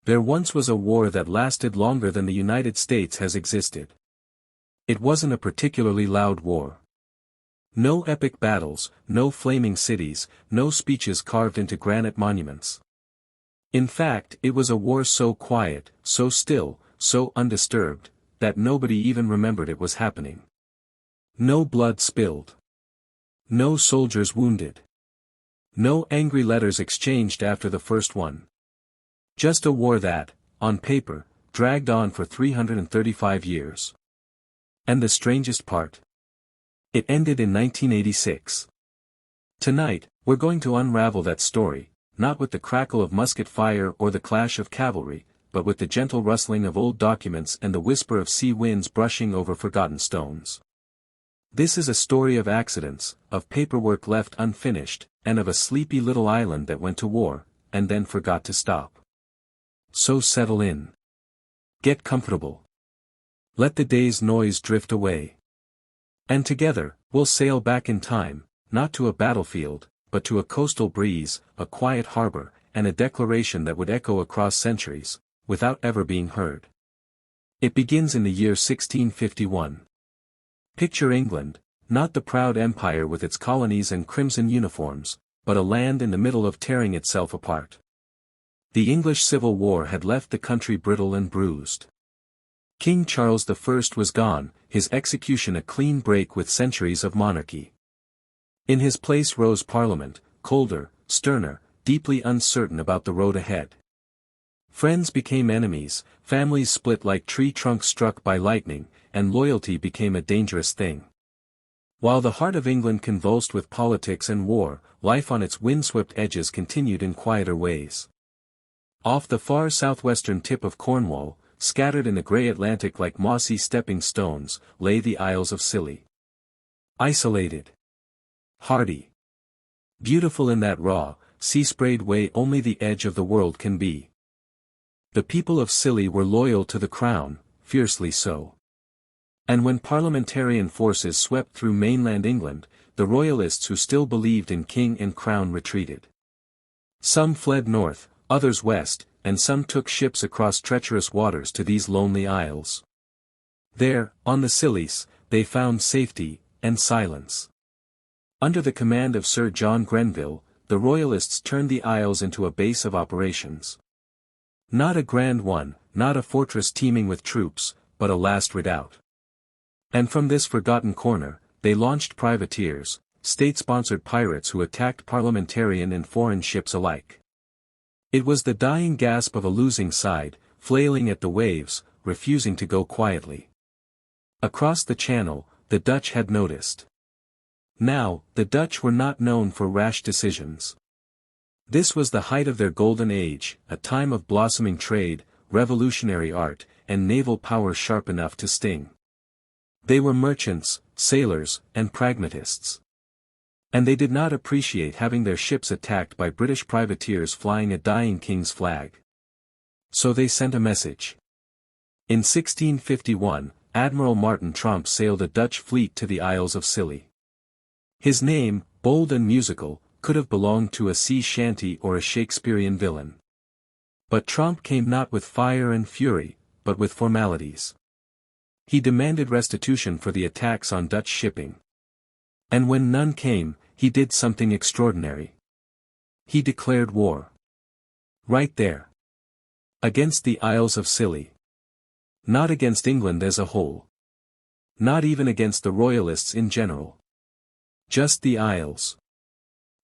There once was a war that lasted longer than the United States has existed. It wasn't a particularly loud war. No epic battles, no flaming cities, no speeches carved into granite monuments. In fact, it was a war so quiet, so still, so undisturbed, that nobody even remembered it was happening. No blood spilled. No soldiers wounded. No angry letters exchanged after the first one. Just a war that, on paper, dragged on for 335 years. And the strangest part? It ended in 1986. Tonight, we're going to unravel that story, not with the crackle of musket fire or the clash of cavalry, but with the gentle rustling of old documents and the whisper of sea winds brushing over forgotten stones. This is a story of accidents, of paperwork left unfinished, and of a sleepy little island that went to war, and then forgot to stop. So settle in. Get comfortable. Let the day's noise drift away. And together, we'll sail back in time, not to a battlefield, but to a coastal breeze, a quiet harbor, and a declaration that would echo across centuries, without ever being heard. It begins in the year 1651. Picture England, not the proud empire with its colonies and crimson uniforms, but a land in the middle of tearing itself apart. The English Civil War had left the country brittle and bruised. King Charles I was gone, his execution a clean break with centuries of monarchy. In his place rose Parliament, colder, sterner, deeply uncertain about the road ahead. Friends became enemies, families split like tree trunks struck by lightning, and loyalty became a dangerous thing. While the heart of England convulsed with politics and war, life on its windswept edges continued in quieter ways. Off the far southwestern tip of Cornwall, scattered in the grey Atlantic like mossy stepping stones, lay the Isles of Scilly. Isolated. Hardy. Beautiful in that raw, sea-sprayed way only the edge of the world can be. The people of Scilly were loyal to the crown, fiercely so. And when parliamentarian forces swept through mainland England, the royalists who still believed in king and crown retreated. Some fled north, others west, and some took ships across treacherous waters to these lonely isles. There, on the Scillies, they found safety, and silence. Under the command of Sir John Grenville, the royalists turned the isles into a base of operations. Not a grand one, not a fortress teeming with troops, but a last redoubt. And from this forgotten corner, they launched privateers, state-sponsored pirates who attacked parliamentarian and foreign ships alike. It was the dying gasp of a losing side, flailing at the waves, refusing to go quietly. Across the channel, the Dutch had noticed. Now, the Dutch were not known for rash decisions. This was the height of their golden age, a time of blossoming trade, revolutionary art, and naval power sharp enough to sting. They were merchants, sailors, and pragmatists. And they did not appreciate having their ships attacked by British privateers flying a dying king's flag. So they sent a message. In 1651, Admiral Martin Tromp sailed a Dutch fleet to the Isles of Scilly. His name, bold and musical, could have belonged to a sea shanty or a Shakespearean villain. But Tromp came not with fire and fury, but with formalities. He demanded restitution for the attacks on Dutch shipping. And when none came, he did something extraordinary. He declared war. Right there. Against the Isles of Scilly. Not against England as a whole. Not even against the royalists in general. Just the Isles.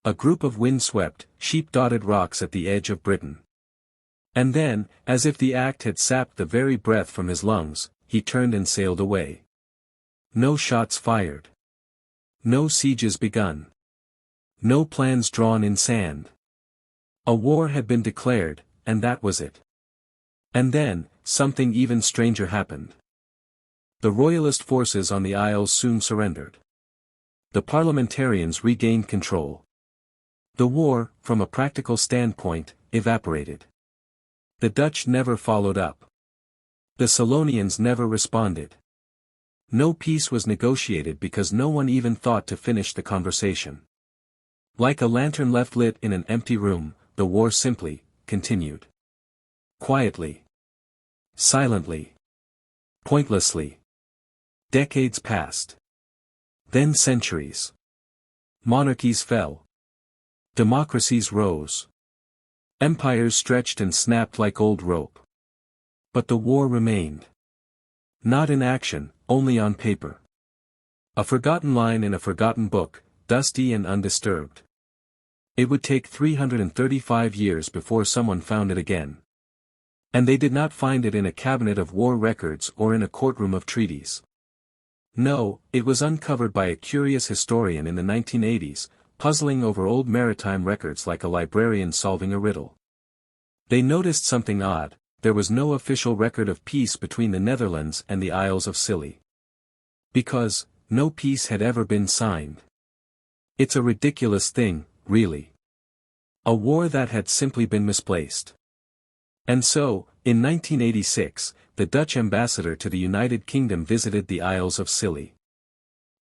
A group of wind-swept, sheep-dotted rocks at the edge of Britain. And then, as if the act had sapped the very breath from his lungs, he turned and sailed away. No shots fired. No sieges begun. No plans drawn in sand. A war had been declared, and that was it. And then, something even stranger happened. The royalist forces on the Isles soon surrendered. The parliamentarians regained control. The war, from a practical standpoint, evaporated. The Dutch never followed up. The Solonians never responded. No peace was negotiated because no one even thought to finish the conversation. Like a lantern left lit in an empty room, the war simply continued. Quietly. Silently. Pointlessly. Decades passed. Then centuries. Monarchies fell. Democracies rose. Empires stretched and snapped like old rope. But the war remained. Not in action, only on paper. A forgotten line in a forgotten book, dusty and undisturbed. It would take 335 years before someone found it again. And they did not find it in a cabinet of war records or in a courtroom of treaties. No, it was uncovered by a curious historian in the 1980s, puzzling over old maritime records like a librarian solving a riddle. They noticed something odd: there was no official record of peace between the Netherlands and the Isles of Scilly. Because, no peace had ever been signed. It's a ridiculous thing, really. A war that had simply been misplaced. And so, in 1986, the Dutch ambassador to the United Kingdom visited the Isles of Scilly.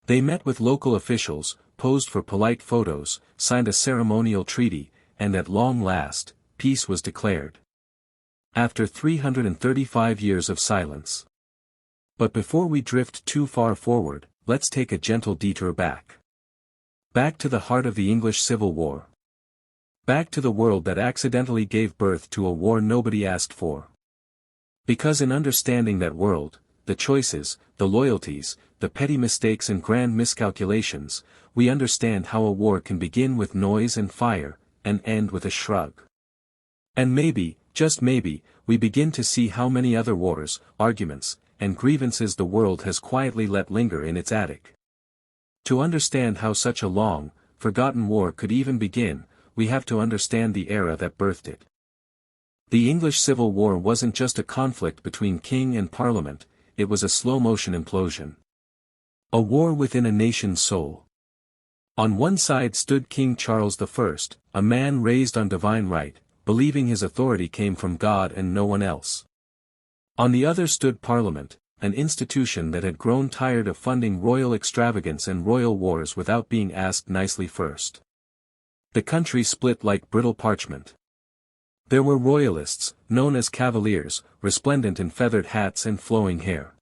They met with local officials, posed for polite photos, signed a ceremonial treaty, and at long last, peace was declared. After 335 years of silence. But before we drift too far forward, let's take a gentle detour back. Back to the heart of the English Civil War. Back to the world that accidentally gave birth to a war nobody asked for. Because in understanding that world, the choices, the loyalties, the petty mistakes and grand miscalculations, we understand how a war can begin with noise and fire, and end with a shrug. And maybe, just maybe, we begin to see how many other wars, arguments, and grievances the world has quietly let linger in its attic. To understand how such a long, forgotten war could even begin, we have to understand the era that birthed it. The English Civil War wasn't just a conflict between king and parliament, it was a slow-motion implosion. A war within a nation's soul. On one side stood King Charles I, a man raised on divine right, believing his authority came from God and no one else. On the other stood Parliament, an institution that had grown tired of funding royal extravagance and royal wars without being asked nicely first. The country split like brittle parchment. There were royalists, known as cavaliers, resplendent in feathered hats and flowing hair.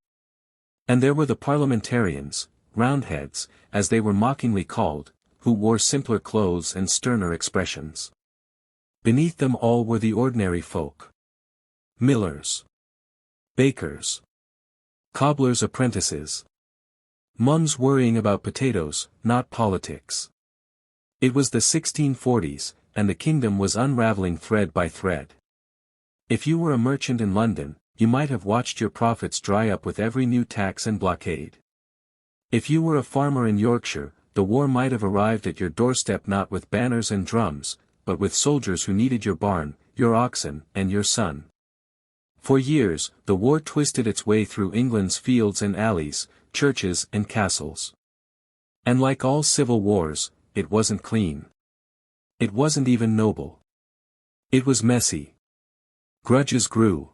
And there were the parliamentarians, roundheads, as they were mockingly called, who wore simpler clothes and sterner expressions. Beneath them all were the ordinary folk. Millers. Bakers. Cobblers' apprentices. Mums worrying about potatoes, not politics. It was the 1640s, and the kingdom was unraveling thread by thread. If you were a merchant in London, you might have watched your profits dry up with every new tax and blockade. If you were a farmer in Yorkshire, the war might have arrived at your doorstep not with banners and drums, but with soldiers who needed your barn, your oxen, and your son. For years, the war twisted its way through England's fields and alleys, churches and castles. And like all civil wars, it wasn't clean. It wasn't even noble. It was messy. Grudges grew.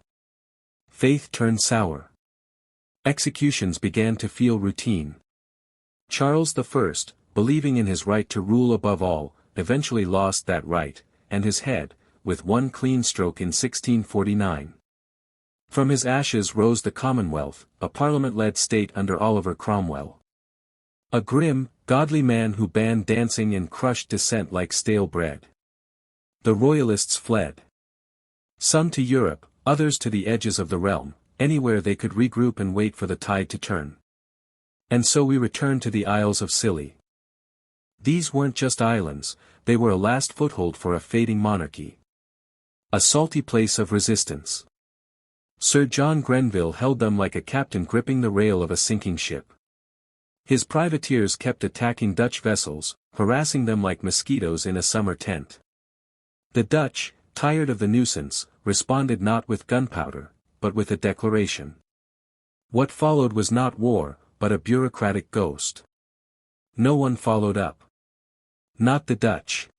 Faith turned sour. Executions began to feel routine. Charles I, believing in his right to rule above all, eventually lost that right, and his head, with one clean stroke in 1649. From his ashes rose the Commonwealth, a parliament-led state under Oliver Cromwell. A grim, godly man who banned dancing and crushed dissent like stale bread. The royalists fled. Some to Europe, others to the edges of the realm, anywhere they could regroup and wait for the tide to turn. And so we return to the Isles of Scilly. These weren't just islands, they were a last foothold for a fading monarchy. A salty place of resistance. Sir John Grenville held them like a captain gripping the rail of a sinking ship. His privateers kept attacking Dutch vessels, harassing them like mosquitoes in a summer tent. The Dutch, tired of the nuisance, responded not with gunpowder, but with a declaration. What followed was not war, but a bureaucratic ghost. No one followed up. Not the Dutch.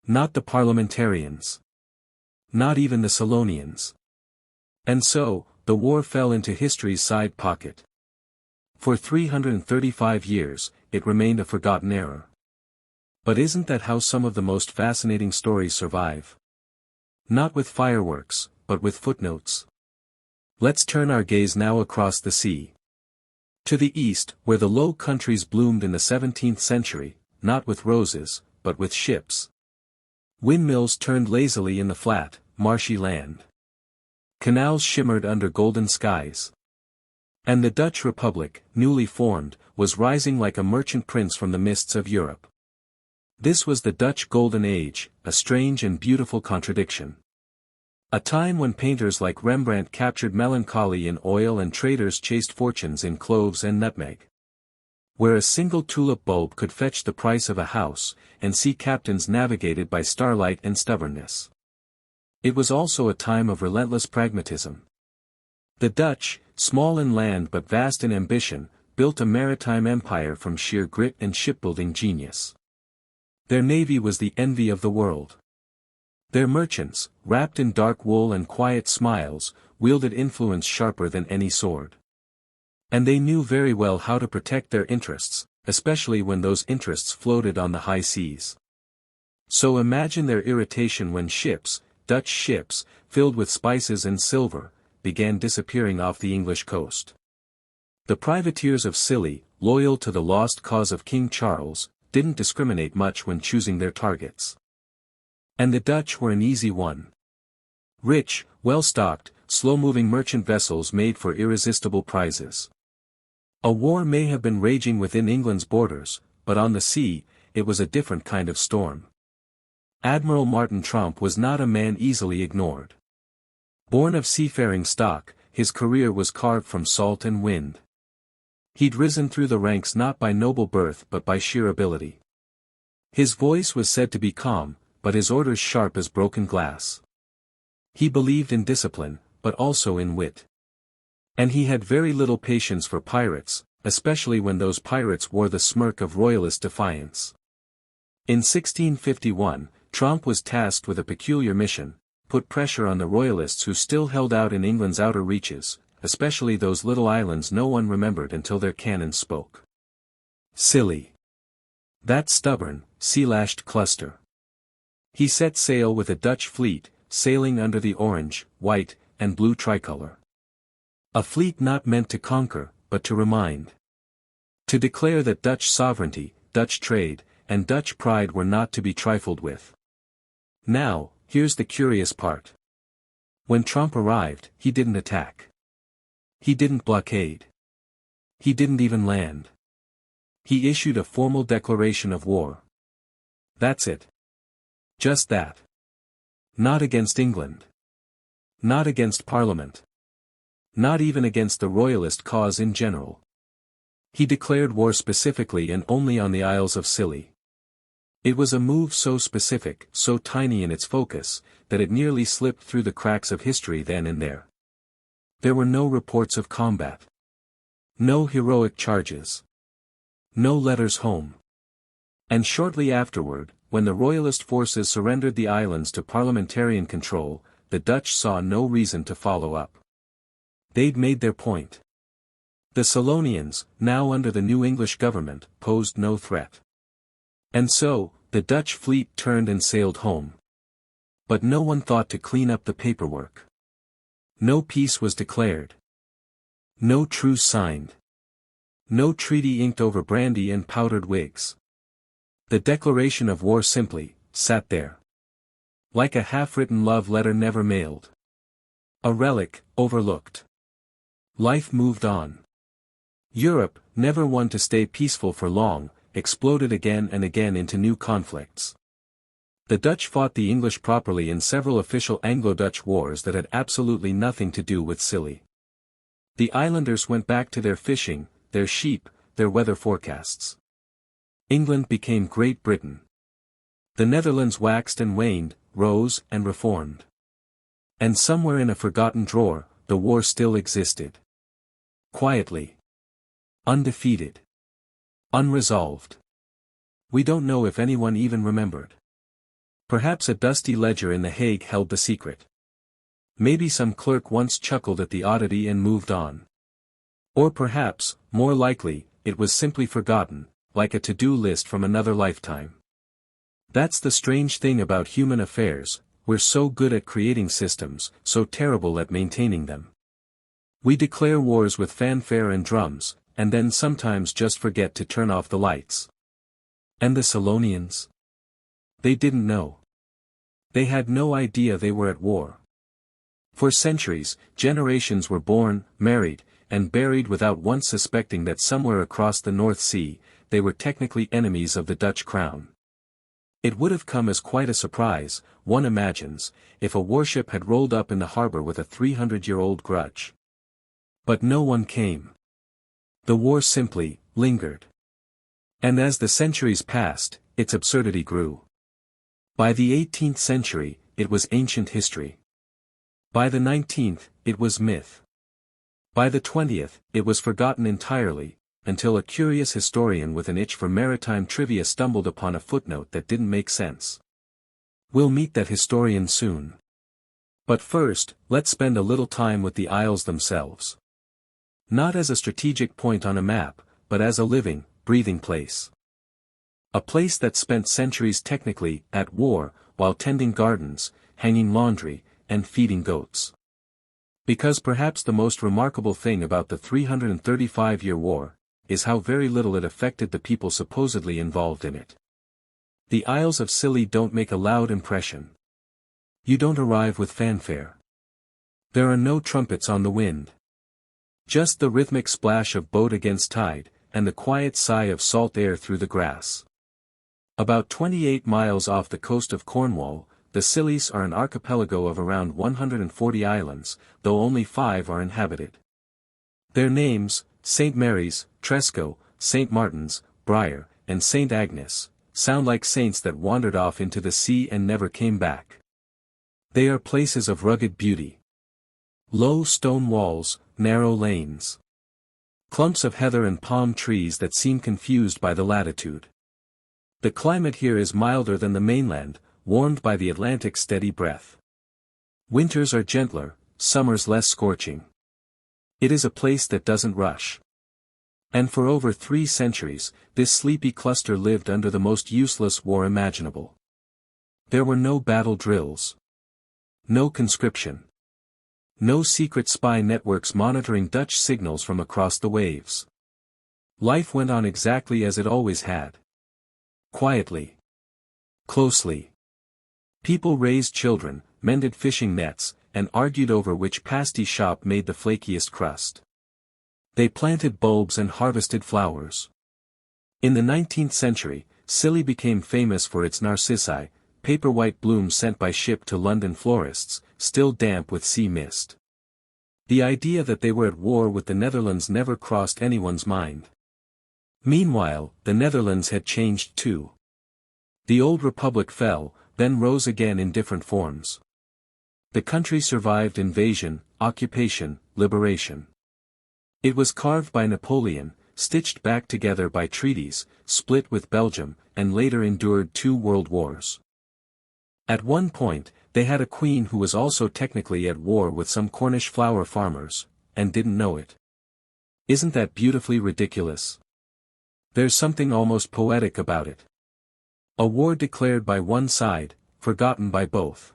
Not the parliamentarians. Not even the Solonians. And so, the war fell into history's side pocket. For 335 years, it remained a forgotten era. But isn't that how some of the most fascinating stories survive? Not with fireworks, but with footnotes. Let's turn our gaze now across the sea. To the east, where the Low Countries bloomed in the 17th century, not with roses, but with ships. Windmills turned lazily in the flat, marshy land. Canals shimmered under golden skies. And the Dutch Republic, newly formed, was rising like a merchant prince from the mists of Europe. This was the Dutch Golden Age, a strange and beautiful contradiction. A time when painters like Rembrandt captured melancholy in oil and traders chased fortunes in cloves and nutmeg. Where a single tulip bulb could fetch the price of a house, and sea captains navigated by starlight and stubbornness. It was also a time of relentless pragmatism. The Dutch, small in land but vast in ambition, built a maritime empire from sheer grit and shipbuilding genius. Their navy was the envy of the world. Their merchants, wrapped in dark wool and quiet smiles, wielded influence sharper than any sword. And they knew very well how to protect their interests, especially when those interests floated on the high seas. So imagine their irritation when ships, Dutch ships, filled with spices and silver, began disappearing off the English coast. The privateers of Scilly, loyal to the lost cause of King Charles, didn't discriminate much when choosing their targets. And the Dutch were an easy one. Rich, well-stocked, slow-moving merchant vessels made for irresistible prizes. A war may have been raging within England's borders, but on the sea, it was a different kind of storm. Admiral Martin Tromp was not a man easily ignored. Born of seafaring stock, his career was carved from salt and wind. He'd risen through the ranks not by noble birth but by sheer ability. His voice was said to be calm, but his orders sharp as broken glass. He believed in discipline, but also in wit. And he had very little patience for pirates, especially when those pirates wore the smirk of royalist defiance. In 1651, Tromp was tasked with a peculiar mission: put pressure on the royalists who still held out in England's outer reaches, especially those little islands no one remembered until their cannons spoke. Scilly. That stubborn, sea-lashed cluster. He set sail with a Dutch fleet, sailing under the orange, white, and blue tricolor. A fleet not meant to conquer, but to remind. To declare that Dutch sovereignty, Dutch trade, and Dutch pride were not to be trifled with. Now, here's the curious part. When Tromp arrived, he didn't attack. He didn't blockade. He didn't even land. He issued a formal declaration of war. That's it. Just that. Not against England. Not against Parliament. Not even against the royalist cause in general. He declared war specifically and only on the Isles of Scilly. It was a move so specific, so tiny in its focus, that it nearly slipped through the cracks of history then and there. There were no reports of combat. No heroic charges. No letters home. And shortly afterward, when the royalist forces surrendered the islands to parliamentarian control, the Dutch saw no reason to follow up. They'd made their point. The Solonians, now under the new English government, posed no threat. And so, the Dutch fleet turned and sailed home. But no one thought to clean up the paperwork. No peace was declared. No truce signed. No treaty inked over brandy and powdered wigs. The declaration of war simply sat there. Like a half-written love letter never mailed. A relic, overlooked. Life moved on. Europe, never one to stay peaceful for long, exploded again and again into new conflicts. The Dutch fought the English properly in several official Anglo-Dutch wars that had absolutely nothing to do with Scilly. The islanders went back to their fishing, their sheep, their weather forecasts. England became Great Britain. The Netherlands waxed and waned, rose and reformed. And somewhere in a forgotten drawer, the war still existed. Quietly. Undefeated. Unresolved. We don't know if anyone even remembered. Perhaps a dusty ledger in The Hague held the secret. Maybe some clerk once chuckled at the oddity and moved on. Or perhaps, more likely, it was simply forgotten, like a to-do list from another lifetime. That's the strange thing about human affairs, we're so good at creating systems, so terrible at maintaining them. We declare wars with fanfare and drums, and then sometimes just forget to turn off the lights. And the Solonians? They didn't know. They had no idea they were at war. For centuries, generations were born, married, and buried without once suspecting that somewhere across the North Sea, they were technically enemies of the Dutch crown. It would have come as quite a surprise, one imagines, if a warship had rolled up in the harbor with a 300-year-old grudge. But no one came. The war simply lingered. And as the centuries passed, its absurdity grew. By the 18th century, it was ancient history. By the 19th, it was myth. By the 20th, it was forgotten entirely, until a curious historian with an itch for maritime trivia stumbled upon a footnote that didn't make sense. We'll meet that historian soon. But first, let's spend a little time with the Isles themselves. Not as a strategic point on a map, but as a living, breathing place. A place that spent centuries technically at war, while tending gardens, hanging laundry, and feeding goats. Because perhaps the most remarkable thing about the 335-year war, is how very little it affected the people supposedly involved in it. The Isles of Scilly don't make a loud impression. You don't arrive with fanfare. There are no trumpets on the wind. Just the rhythmic splash of boat against tide, and the quiet sigh of salt air through the grass. About 28 miles off the coast of Cornwall, the Scillies are an archipelago of around 140 islands, though only 5 are inhabited. Their names, St. Mary's, Tresco, St. Martin's, Briar, and St. Agnes, sound like saints that wandered off into the sea and never came back. They are places of rugged beauty. Low stone walls, narrow lanes. Clumps of heather and palm trees that seem confused by the latitude. The climate here is milder than the mainland, warmed by the Atlantic's steady breath. Winters are gentler, summers less scorching. It is a place that doesn't rush. And for over 3 centuries, this sleepy cluster lived under the most useless war imaginable. There were no battle drills. No conscription. No secret spy networks monitoring Dutch signals from across the waves. Life went on exactly as it always had. Quietly. Closely. People raised children, mended fishing nets, and argued over which pasty shop made the flakiest crust. They planted bulbs and harvested flowers. In the 19th century, Scilly became famous for its narcissi, paper-white blooms sent by ship to London florists, still damp with sea mist. The idea that they were at war with the Netherlands never crossed anyone's mind. Meanwhile, the Netherlands had changed too. The old republic fell, then rose again in different forms. The country survived invasion, occupation, liberation. It was carved by Napoleon, stitched back together by treaties, split with Belgium, and later endured 2 world wars. At one point, they had a queen who was also technically at war with some Cornish flower farmers, and didn't know it. Isn't that beautifully ridiculous? There's something almost poetic about it. A war declared by one side, forgotten by both.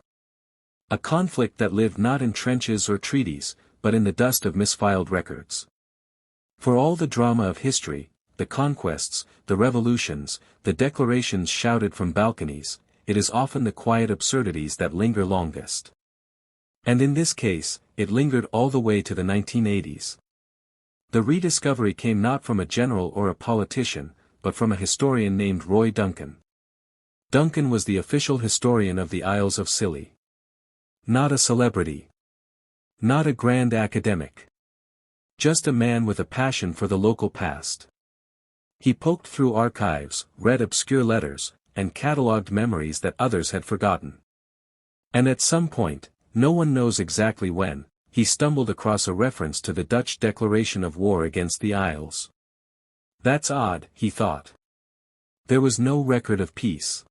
A conflict that lived not in trenches or treaties, but in the dust of misfiled records. For all the drama of history, the conquests, the revolutions, the declarations shouted from balconies, it is often the quiet absurdities that linger longest. And in this case, it lingered all the way to the 1980s. The rediscovery came not from a general or a politician, but from a historian named Roy Duncan. Duncan was the official historian of the Isles of Scilly. Not a celebrity. Not a grand academic. Just a man with a passion for the local past. He poked through archives, read obscure letters, and catalogued memories that others had forgotten. And at some point, no one knows exactly when, he stumbled across a reference to the Dutch declaration of war against the Isles. That's odd, he thought. There was no record of peace.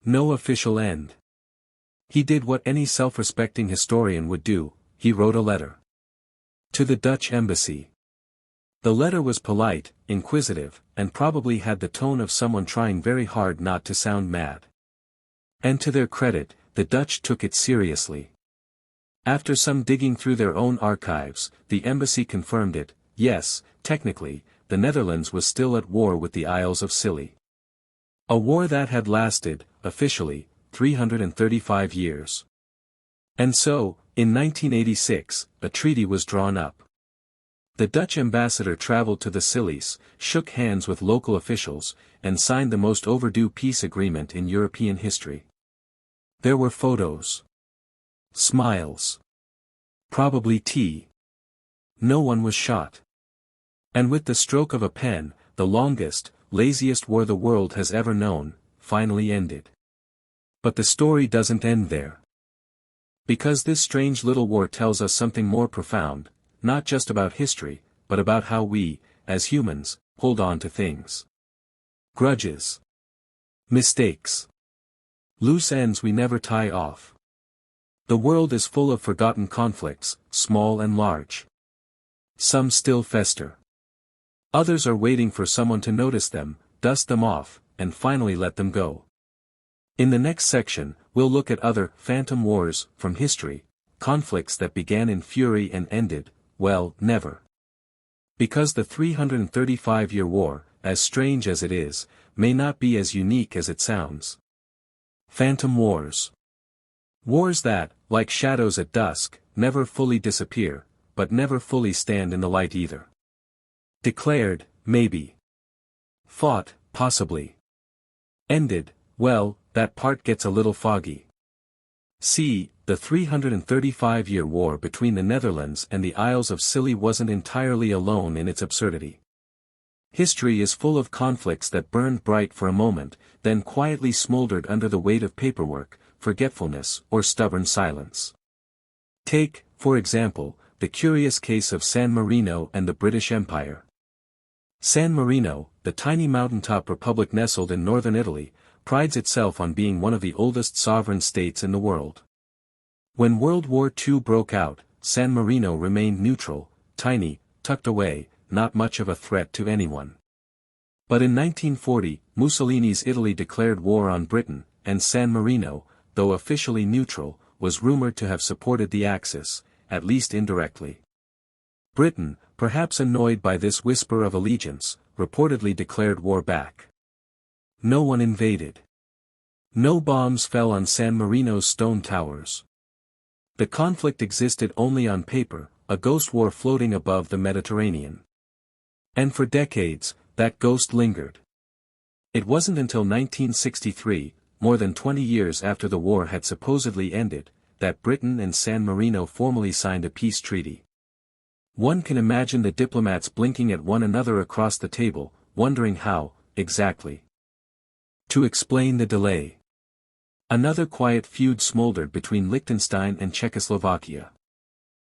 No official end. He did what any self-respecting historian would do, he wrote a letter. To the Dutch embassy. The letter was polite, inquisitive, and probably had the tone of someone trying very hard not to sound mad. And to their credit, the Dutch took it seriously. After some digging through their own archives, the embassy confirmed it. Yes, technically, the Netherlands was still at war with the Isles of Scilly. A war that had lasted, officially, 335 years. And so, in 1986, a treaty was drawn up. The Dutch ambassador traveled to the Scillies, shook hands with local officials, and signed the most overdue peace agreement in European history. There were photos. Smiles. Probably tea. No one was shot. And with the stroke of a pen, the longest, laziest war the world has ever known, finally ended. But the story doesn't end there. Because this strange little war tells us something more profound, not just about history, but about how we, as humans, hold on to things. Grudges. Mistakes. Loose ends we never tie off. The world is full of forgotten conflicts, small and large. Some still fester. Others are waiting for someone to notice them, dust them off, and finally let them go. In the next section, we'll look at other phantom wars from history, conflicts that began in fury and ended, well, never. Because the 335-year war, as strange as it is, may not be as unique as it sounds. Phantom wars. Wars that, like shadows at dusk, never fully disappear, but never fully stand in the light either. Declared, maybe. Fought, possibly. Ended, well, that part gets a little foggy. See, the 335-year war between the Netherlands and the Isles of Scilly wasn't entirely alone in its absurdity. History is full of conflicts that burned bright for a moment, then quietly smoldered under the weight of paperwork, forgetfulness, or stubborn silence. Take, for example, the curious case of San Marino and the British Empire. San Marino, the tiny mountaintop republic nestled in northern Italy, prides itself on being one of the oldest sovereign states in the world. When World War II broke out, San Marino remained neutral, tiny, tucked away, not much of a threat to anyone. But in 1940, Mussolini's Italy declared war on Britain, and San Marino, though officially neutral, was rumored to have supported the Axis, at least indirectly. Britain, perhaps annoyed by this whisper of allegiance, reportedly declared war back. No one invaded. No bombs fell on San Marino's stone towers. The conflict existed only on paper, a ghost war floating above the Mediterranean. And for decades, that ghost lingered. It wasn't until 1963, more than 20 years after the war had supposedly ended, that Britain and San Marino formally signed a peace treaty. One can imagine the diplomats blinking at one another across the table, wondering how, exactly, to explain the delay. Another quiet feud smoldered between Liechtenstein and Czechoslovakia.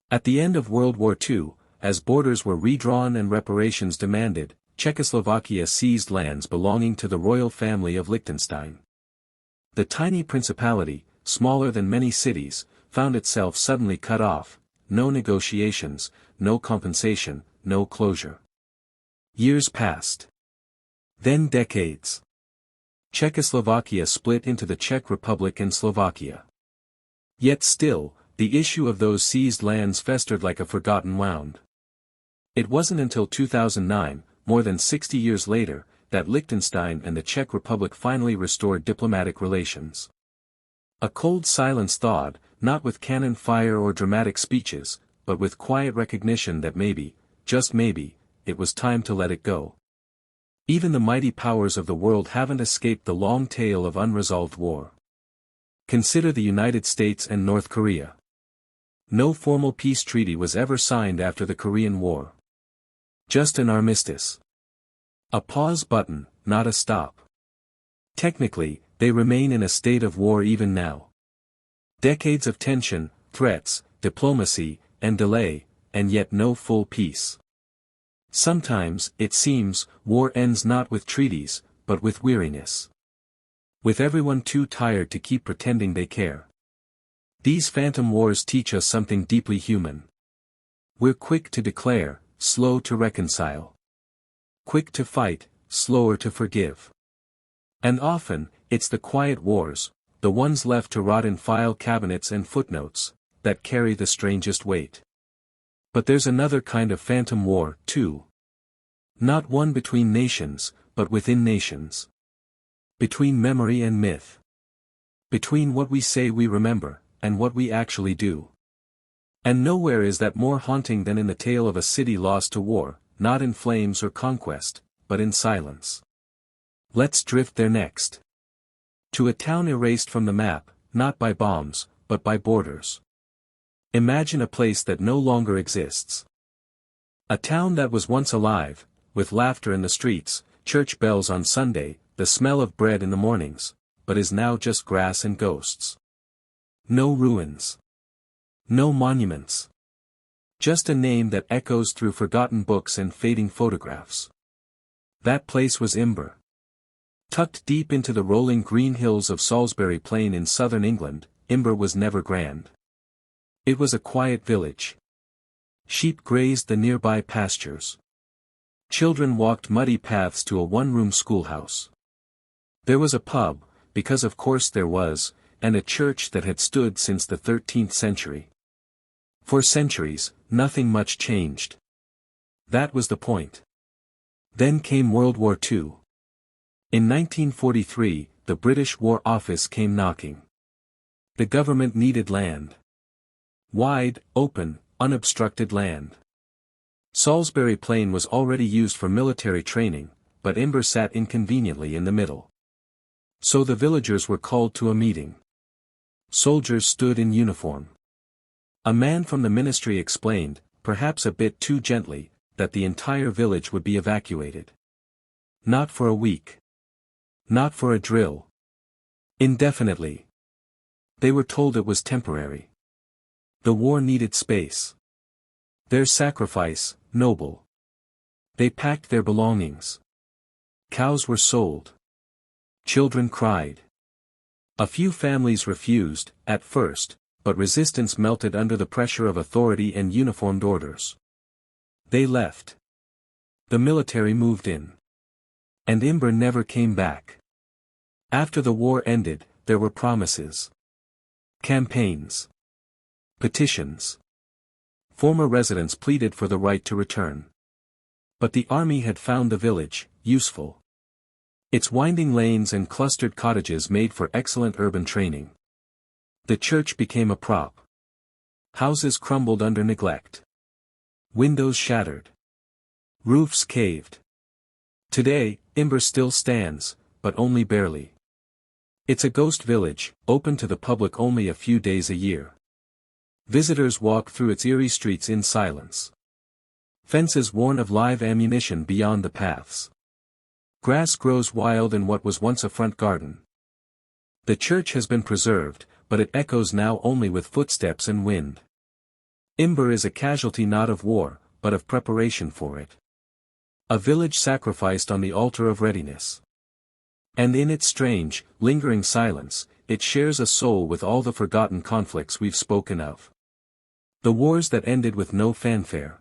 At the end of World War II, as borders were redrawn and reparations demanded, Czechoslovakia seized lands belonging to the royal family of Liechtenstein. The tiny principality, smaller than many cities, found itself suddenly cut off, no negotiations, no compensation, no closure. Years passed. Then decades. Czechoslovakia split into the Czech Republic and Slovakia. Yet still, the issue of those seized lands festered like a forgotten wound. It wasn't until 2009, more than 60 years later, that Liechtenstein and the Czech Republic finally restored diplomatic relations. A cold silence thawed, not with cannon fire or dramatic speeches, but with quiet recognition that maybe, just maybe, it was time to let it go. Even the mighty powers of the world haven't escaped the long tail of unresolved war. Consider the United States and North Korea. No formal peace treaty was ever signed after the Korean War. Just an armistice. A pause button, not a stop. Technically, they remain in a state of war even now. Decades of tension, threats, diplomacy, and delay, and yet no full peace. Sometimes, it seems, war ends not with treaties, but with weariness. With everyone too tired to keep pretending they care. These phantom wars teach us something deeply human. We're quick to declare, slow to reconcile. Quick to fight, slower to forgive. And often, it's the quiet wars, the ones left to rot in file cabinets and footnotes, that carry the strangest weight. But there's another kind of phantom war, too. Not one between nations, but within nations. Between memory and myth. Between what we say we remember, and what we actually do. And nowhere is that more haunting than in the tale of a city lost to war, not in flames or conquest, but in silence. Let's drift there next. To a town erased from the map, not by bombs, but by borders. Imagine a place that no longer exists. A town that was once alive, with laughter in the streets, church bells on Sunday, the smell of bread in the mornings, but is now just grass and ghosts. No ruins. No monuments. Just a name that echoes through forgotten books and fading photographs. That place was Imber. Tucked deep into the rolling green hills of Salisbury Plain in southern England, Imber was never grand. It was a quiet village. Sheep grazed the nearby pastures. Children walked muddy paths to a one-room schoolhouse. There was a pub, because of course there was, and a church that had stood since the 13th century. For centuries, nothing much changed. That was the point. Then came World War II. In 1943, the British War Office came knocking. The government needed land. Wide, open, unobstructed land. Salisbury Plain was already used for military training, but Imber sat inconveniently in the middle. So the villagers were called to a meeting. Soldiers stood in uniform. A man from the ministry explained, perhaps a bit too gently, that the entire village would be evacuated. Not for a week. Not for a drill. Indefinitely. They were told it was temporary. The war needed space. Their sacrifice, noble. They packed their belongings. Cows were sold. Children cried. A few families refused, at first, but resistance melted under the pressure of authority and uniformed orders. They left. The military moved in. And Imber never came back. After the war ended, there were promises. Campaigns. Petitions. Former residents pleaded for the right to return. But the army had found the village useful. Its winding lanes and clustered cottages made for excellent urban training. The church became a prop. Houses crumbled under neglect. Windows shattered. Roofs caved. Today, Imber still stands, but only barely. It's a ghost village, open to the public only a few days a year. Visitors walk through its eerie streets in silence. Fences worn of live ammunition beyond the paths. Grass grows wild in what was once a front garden. The church has been preserved, but it echoes now only with footsteps and wind. Imber is a casualty not of war, but of preparation for it. A village sacrificed on the altar of readiness. And in its strange, lingering silence, it shares a soul with all the forgotten conflicts we've spoken of. The wars that ended with no fanfare.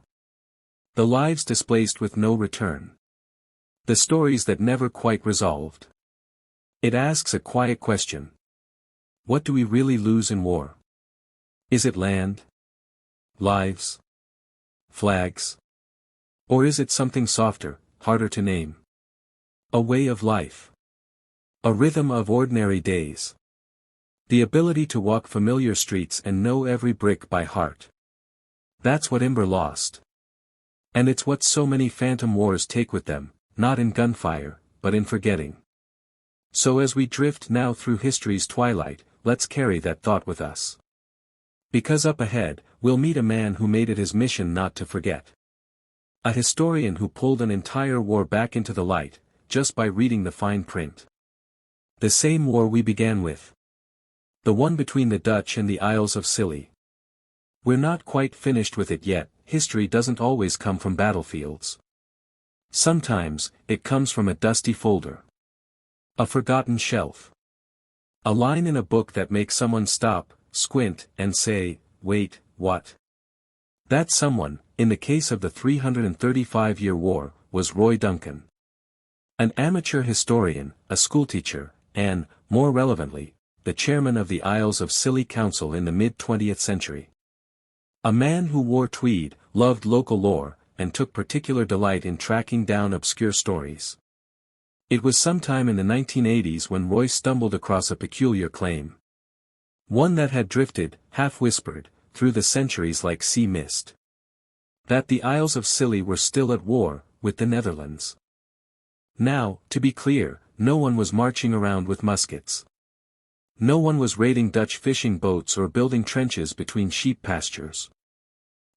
The lives displaced with no return. The stories that never quite resolved. It asks a quiet question. What do we really lose in war? Is it land? Lives? Flags? Or is it something softer, harder to name? A way of life. A rhythm of ordinary days. The ability to walk familiar streets and know every brick by heart. That's what Imber lost. And it's what so many phantom wars take with them, not in gunfire, but in forgetting. So as we drift now through history's twilight, let's carry that thought with us. Because up ahead, we'll meet a man who made it his mission not to forget. A historian who pulled an entire war back into the light, just by reading the fine print. The same war we began with. The one between the Dutch and the Isles of Scilly. We're not quite finished with it yet. History doesn't always come from battlefields. Sometimes, it comes from a dusty folder. A forgotten shelf. A line in a book that makes someone stop, squint, and say, wait, what? That someone, in the case of the 335-year war, was Roy Duncan. An amateur historian, a schoolteacher, and, more relevantly, the chairman of the Isles of Scilly Council in the mid-20th century. A man who wore tweed, loved local lore, and took particular delight in tracking down obscure stories. It was sometime in the 1980s when Roy stumbled across a peculiar claim. One that had drifted, half-whispered, through the centuries like sea mist. That the Isles of Scilly were still at war, with the Netherlands. Now, to be clear, no one was marching around with muskets. No one was raiding Dutch fishing boats or building trenches between sheep pastures.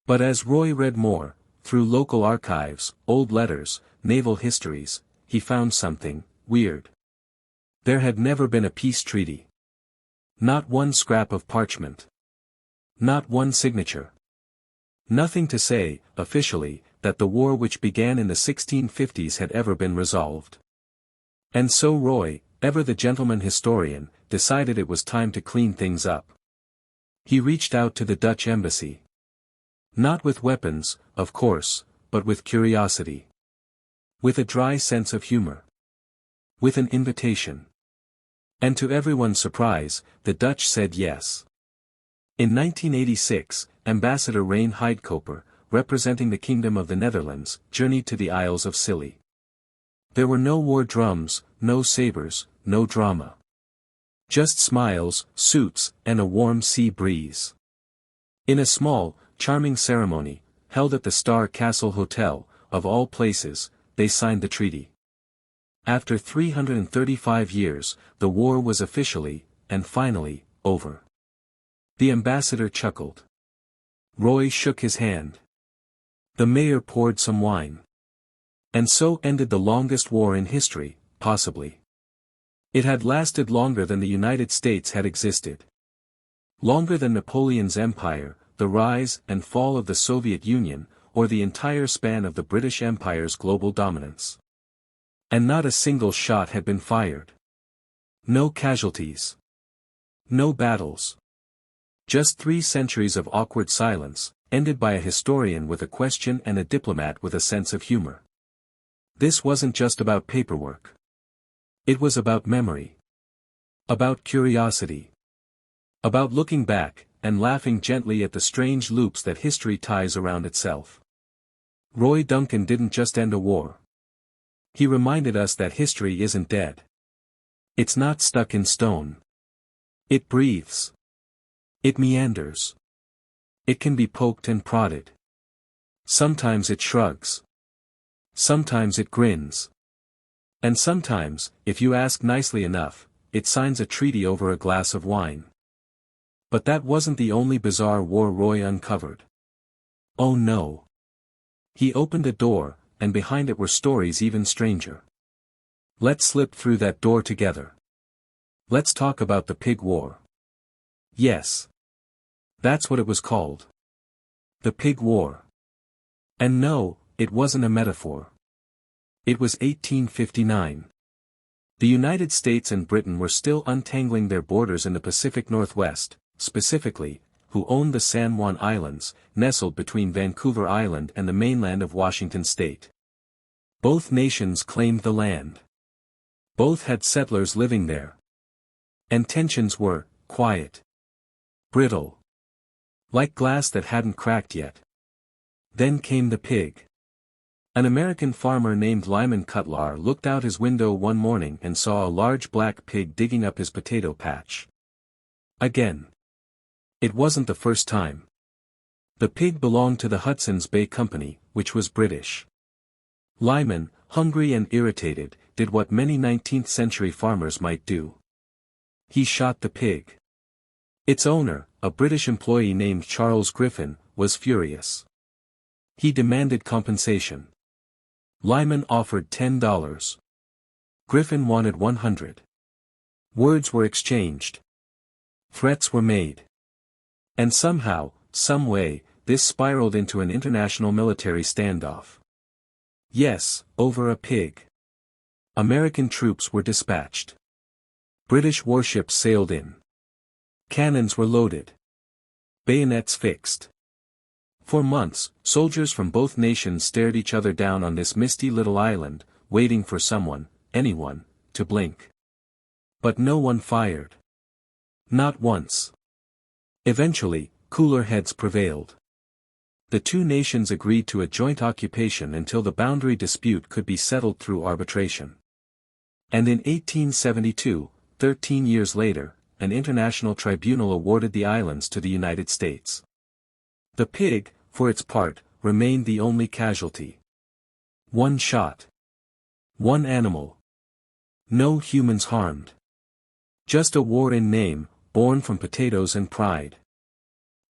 But as Roy read more, through local archives, old letters, naval histories, he found something weird. There had never been a peace treaty. Not one scrap of parchment. Not one signature. Nothing to say, officially, that the war which began in the 1650s had ever been resolved. And so Roy, ever the gentleman historian, decided it was time to clean things up. He reached out to the Dutch embassy. Not with weapons, of course, but with curiosity. With a dry sense of humor. With an invitation. And to everyone's surprise, the Dutch said yes. In 1986, Ambassador Rein Heidkoper, representing the Kingdom of the Netherlands, journeyed to the Isles of Scilly. There were no war drums, no sabers, no drama. Just smiles, suits, and a warm sea breeze. In a small, charming ceremony, held at the Star Castle Hotel, of all places, they signed the treaty. After 335 years, the war was officially, and finally, over. The ambassador chuckled. Roy shook his hand. The mayor poured some wine. And so ended the longest war in history, possibly. It had lasted longer than the United States had existed. Longer than Napoleon's empire, the rise and fall of the Soviet Union, or the entire span of the British Empire's global dominance. And not a single shot had been fired. No casualties. No battles. Just 3 centuries of awkward silence, ended by a historian with a question and a diplomat with a sense of humor. This wasn't just about paperwork. It was about memory. About curiosity. About looking back, and laughing gently at the strange loops that history ties around itself. Roy Duncan didn't just end a war. He reminded us that history isn't dead. It's not stuck in stone. It breathes. It meanders. It can be poked and prodded. Sometimes it shrugs. Sometimes it grins. And sometimes, if you ask nicely enough, it signs a treaty over a glass of wine. But that wasn't the only bizarre war Roy uncovered. Oh no. He opened a door, and behind it were stories even stranger. Let's slip through that door together. Let's talk about the Pig War. Yes. That's what it was called. The Pig War. And no, it wasn't a metaphor. It was 1859. The United States and Britain were still untangling their borders in the Pacific Northwest, specifically, who owned the San Juan Islands, nestled between Vancouver Island and the mainland of Washington State. Both nations claimed the land. Both had settlers living there. And tensions were, quiet. Brittle. Like glass that hadn't cracked yet. Then came the pig. An American farmer named Lyman Cutlar looked out his window one morning and saw a large black pig digging up his potato patch. Again. It wasn't the first time. The pig belonged to the Hudson's Bay Company, which was British. Lyman, hungry and irritated, did what many 19th-century farmers might do. He shot the pig. Its owner, a British employee named Charles Griffin, was furious. He demanded compensation. Lyman offered $10. Griffin wanted $100. Words were exchanged. Threats were made. And somehow, some way, this spiraled into an international military standoff. Yes, over a pig. American troops were dispatched. British warships sailed in. Cannons were loaded. Bayonets fixed. For months, soldiers from both nations stared each other down on this misty little island, waiting for someone, anyone, to blink. But no one fired. Not once. Eventually, cooler heads prevailed. The two nations agreed to a joint occupation until the boundary dispute could be settled through arbitration. And in 1872, 13 years later, an international tribunal awarded the islands to the United States. The pig, for its part, remained the only casualty. One shot. One animal. No humans harmed. Just a war in name, born from potatoes and pride.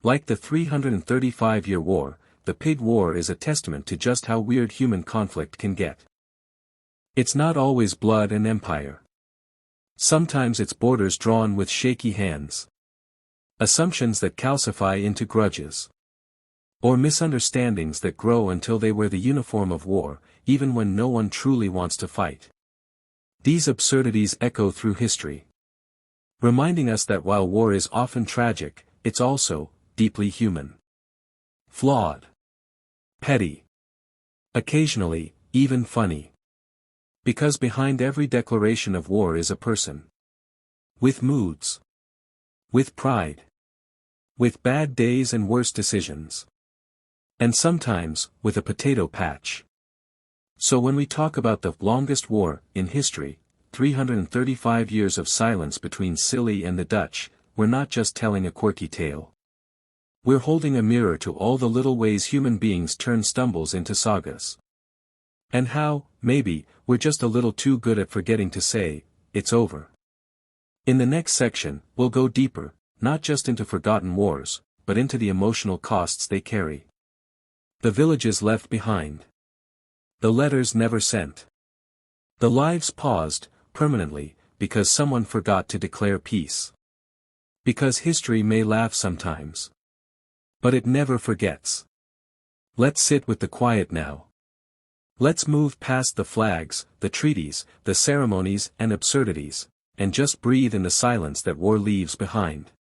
Like the 335-year war, the pig war is a testament to just how weird human conflict can get. It's not always blood and empire. Sometimes it's borders drawn with shaky hands. Assumptions that calcify into grudges. Or misunderstandings that grow until they wear the uniform of war, even when no one truly wants to fight. These absurdities echo through history, reminding us that while war is often tragic, it's also deeply human. Flawed. Petty. Occasionally, even funny. Because behind every declaration of war is a person. With moods. With pride. With bad days and worse decisions. And sometimes, with a potato patch. So when we talk about the longest war in history, 335 years of silence between Scilly and the Dutch, we're not just telling a quirky tale. We're holding a mirror to all the little ways human beings turn stumbles into sagas. And how, maybe, we're just a little too good at forgetting to say, it's over. In the next section, we'll go deeper, not just into forgotten wars, but into the emotional costs they carry. The villages left behind. The letters never sent. The lives paused, permanently, because someone forgot to declare peace. Because history may laugh sometimes. But it never forgets. Let's sit with the quiet now. Let's move past the flags, the treaties, the ceremonies and absurdities, and just breathe in the silence that war leaves behind.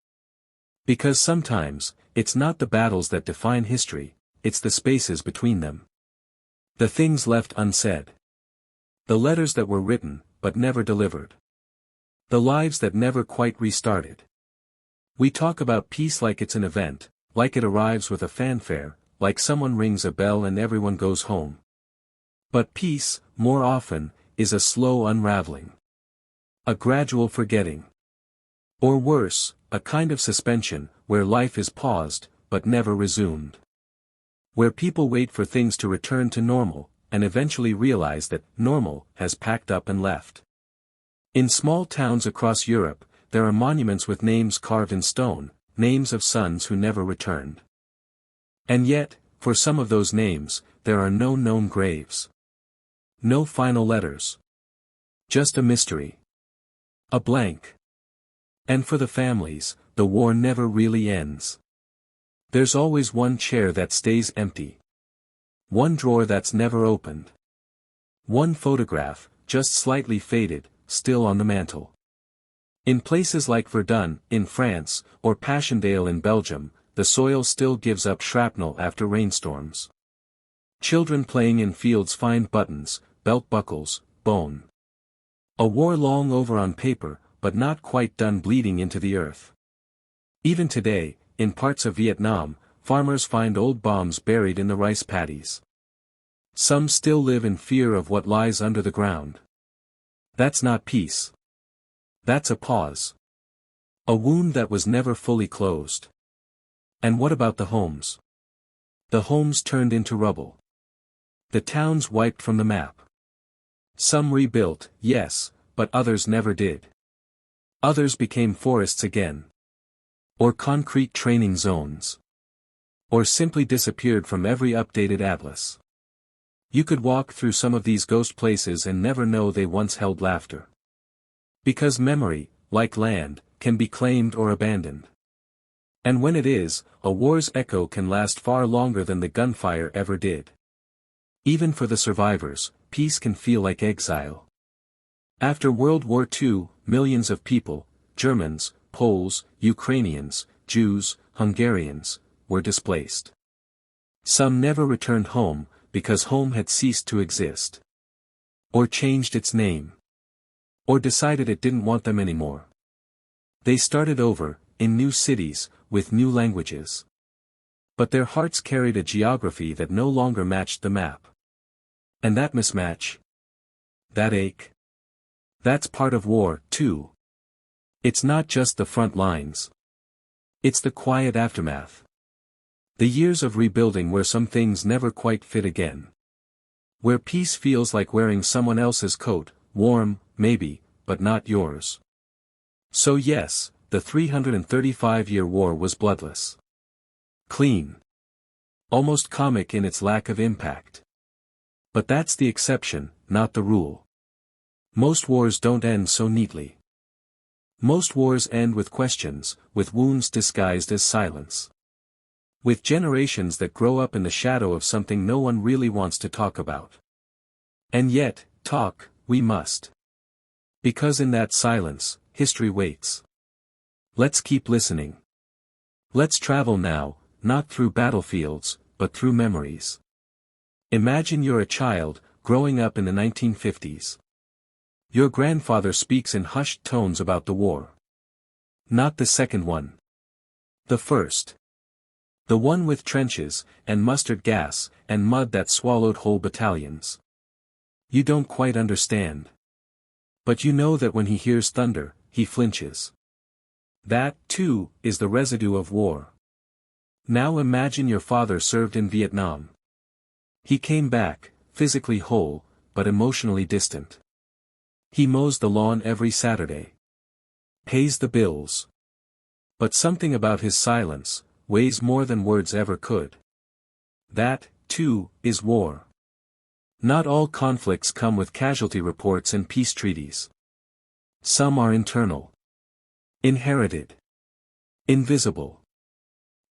Because sometimes, it's not the battles that define history, it's the spaces between them. The things left unsaid. The letters that were written, but never delivered. The lives that never quite restarted. We talk about peace like it's an event, like it arrives with a fanfare, like someone rings a bell and everyone goes home. But peace, more often, is a slow unraveling. A gradual forgetting. Or worse, a kind of suspension, where life is paused, but never resumed. Where people wait for things to return to normal, and eventually realize that normal has packed up and left. In small towns across Europe, there are monuments with names carved in stone, names of sons who never returned. And yet, for some of those names, there are no known graves. No final letters. Just a mystery. A blank. And for the families, the war never really ends. There's always one chair that stays empty. One drawer that's never opened. One photograph, just slightly faded, still on the mantel. In places like Verdun, in France, or Passchendaele in Belgium, the soil still gives up shrapnel after rainstorms. Children playing in fields find buttons, belt buckles, bone. A war long over on paper, but not quite done bleeding into the earth. Even today, in parts of Vietnam, farmers find old bombs buried in the rice paddies. Some still live in fear of what lies under the ground. That's not peace. That's a pause. A wound that was never fully closed. And what about the homes? The homes turned into rubble. The towns wiped from the map. Some rebuilt, yes, but others never did. Others became forests again. Or concrete training zones. Or simply disappeared from every updated atlas. You could walk through some of these ghost places and never know they once held laughter. Because memory, like land, can be claimed or abandoned. And when it is, a war's echo can last far longer than the gunfire ever did. Even for the survivors, peace can feel like exile. After World War II, millions of people, Germans, Poles, Ukrainians, Jews, Hungarians, were displaced. Some never returned home, because home had ceased to exist. Or changed its name. Or decided it didn't want them anymore. They started over, in new cities, with new languages. But their hearts carried a geography that no longer matched the map. And that mismatch, that ache, that's part of war, too. It's not just the front lines. It's the quiet aftermath. The years of rebuilding where some things never quite fit again. Where peace feels like wearing someone else's coat, warm, maybe, but not yours. So yes, the 335-year war was bloodless. Clean. Almost comic in its lack of impact. But that's the exception, not the rule. Most wars don't end so neatly. Most wars end with questions, with wounds disguised as silence. With generations that grow up in the shadow of something no one really wants to talk about. And yet, talk, we must. Because in that silence, history waits. Let's keep listening. Let's travel now, not through battlefields, but through memories. Imagine you're a child, growing up in the 1950s. Your grandfather speaks in hushed tones about the war. Not the second one. The first. The one with trenches, and mustard gas, and mud that swallowed whole battalions. You don't quite understand. But you know that when he hears thunder, he flinches. That, too, is the residue of war. Now imagine your father served in Vietnam. He came back, physically whole, but emotionally distant. He mows the lawn every Saturday. Pays the bills. But something about his silence weighs more than words ever could. That, too, is war. Not all conflicts come with casualty reports and peace treaties. Some are internal. Inherited. Invisible.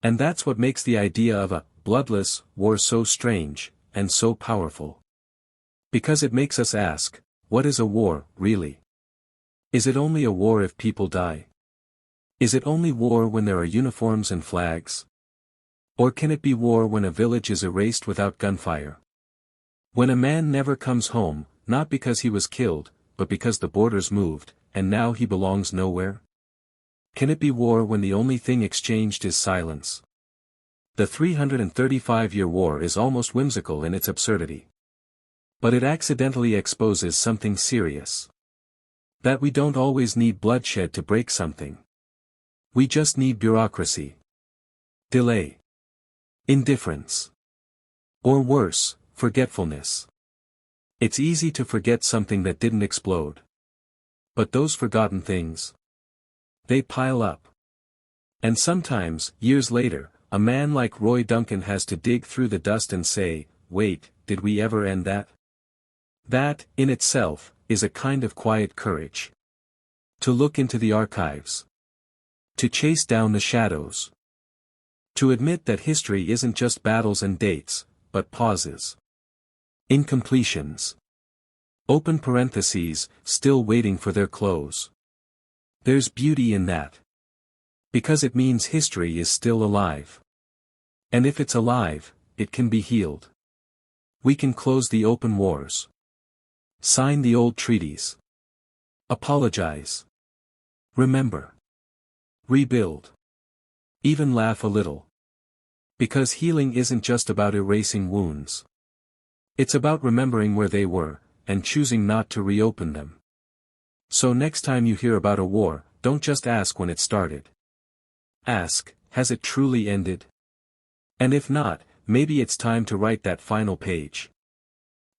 And that's what makes the idea of a bloodless war so strange, and so powerful. Because it makes us ask, what is a war, really? Is it only a war if people die? Is it only war when there are uniforms and flags? Or can it be war when a village is erased without gunfire? When a man never comes home, not because he was killed, but because the borders moved, and now he belongs nowhere? Can it be war when the only thing exchanged is silence? The 335-year war is almost whimsical in its absurdity. But it accidentally exposes something serious. That we don't always need bloodshed to break something. We just need bureaucracy. Delay. Indifference. Or worse, forgetfulness. It's easy to forget something that didn't explode. But those forgotten things, they pile up. And sometimes, years later, a man like Roy Duncan has to dig through the dust and say, wait, did we ever end that? That, in itself, is a kind of quiet courage. To look into the archives. To chase down the shadows. To admit that history isn't just battles and dates, but pauses. Incompletions. Open parentheses, still waiting for their close. There's beauty in that. Because it means history is still alive. And if it's alive, it can be healed. We can close the open wars. Sign the old treaties. Apologize. Remember. Rebuild. Even laugh a little. Because healing isn't just about erasing wounds. It's about remembering where they were, and choosing not to reopen them. So next time you hear about a war, don't just ask when it started. Ask, has it truly ended? And if not, maybe it's time to write that final page.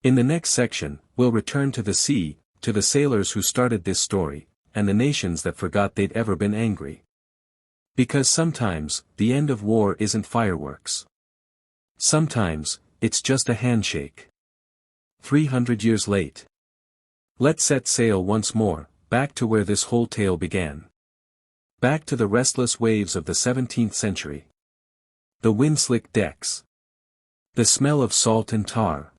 In the next section, we'll return to the sea, to the sailors who started this story, and the nations that forgot they'd ever been angry. Because sometimes, the end of war isn't fireworks. Sometimes, it's just a handshake. 300 years late. Let's set sail once more, back to where this whole tale began. Back to the restless waves of the 17th century. The wind-slicked decks. The smell of salt and tar.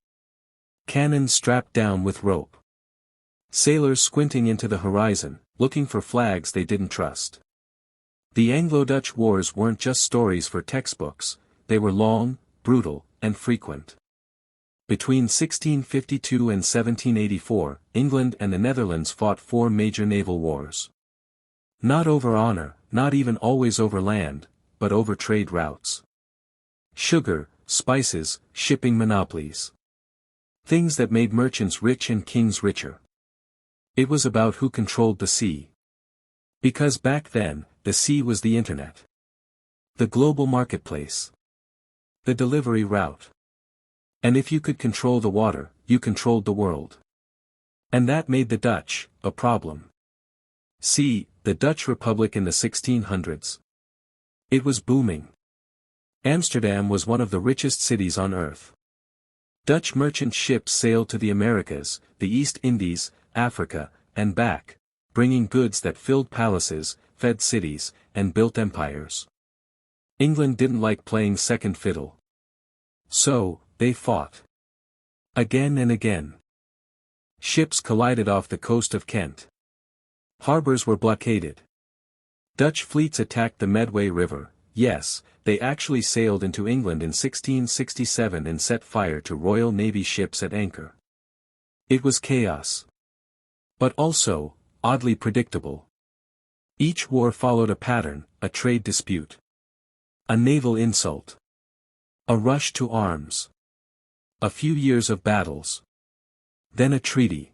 Cannons strapped down with rope. Sailors squinting into the horizon, looking for flags they didn't trust. The Anglo-Dutch wars weren't just stories for textbooks, they were long, brutal, and frequent. Between 1652 and 1784, England and the Netherlands fought 4 major naval wars. Not over honor, not even always over land, but over trade routes. Sugar, spices, shipping monopolies. Things that made merchants rich and kings richer. It was about who controlled the sea. Because back then, the sea was the internet. The global marketplace. The delivery route. And if you could control the water, you controlled the world. And that made the Dutch a problem. See, the Dutch Republic in the 1600s. It was booming. Amsterdam was one of the richest cities on earth. Dutch merchant ships sailed to the Americas, the East Indies, Africa, and back, bringing goods that filled palaces, fed cities, and built empires. England didn't like playing second fiddle. So, they fought. Again and again. Ships collided off the coast of Kent. Harbors were blockaded. Dutch fleets attacked the Medway River. Yes, they actually sailed into England in 1667 and set fire to Royal Navy ships at anchor. It was chaos. But also, oddly predictable. Each war followed a pattern, a trade dispute. A naval insult. A rush to arms. A few years of battles. Then a treaty.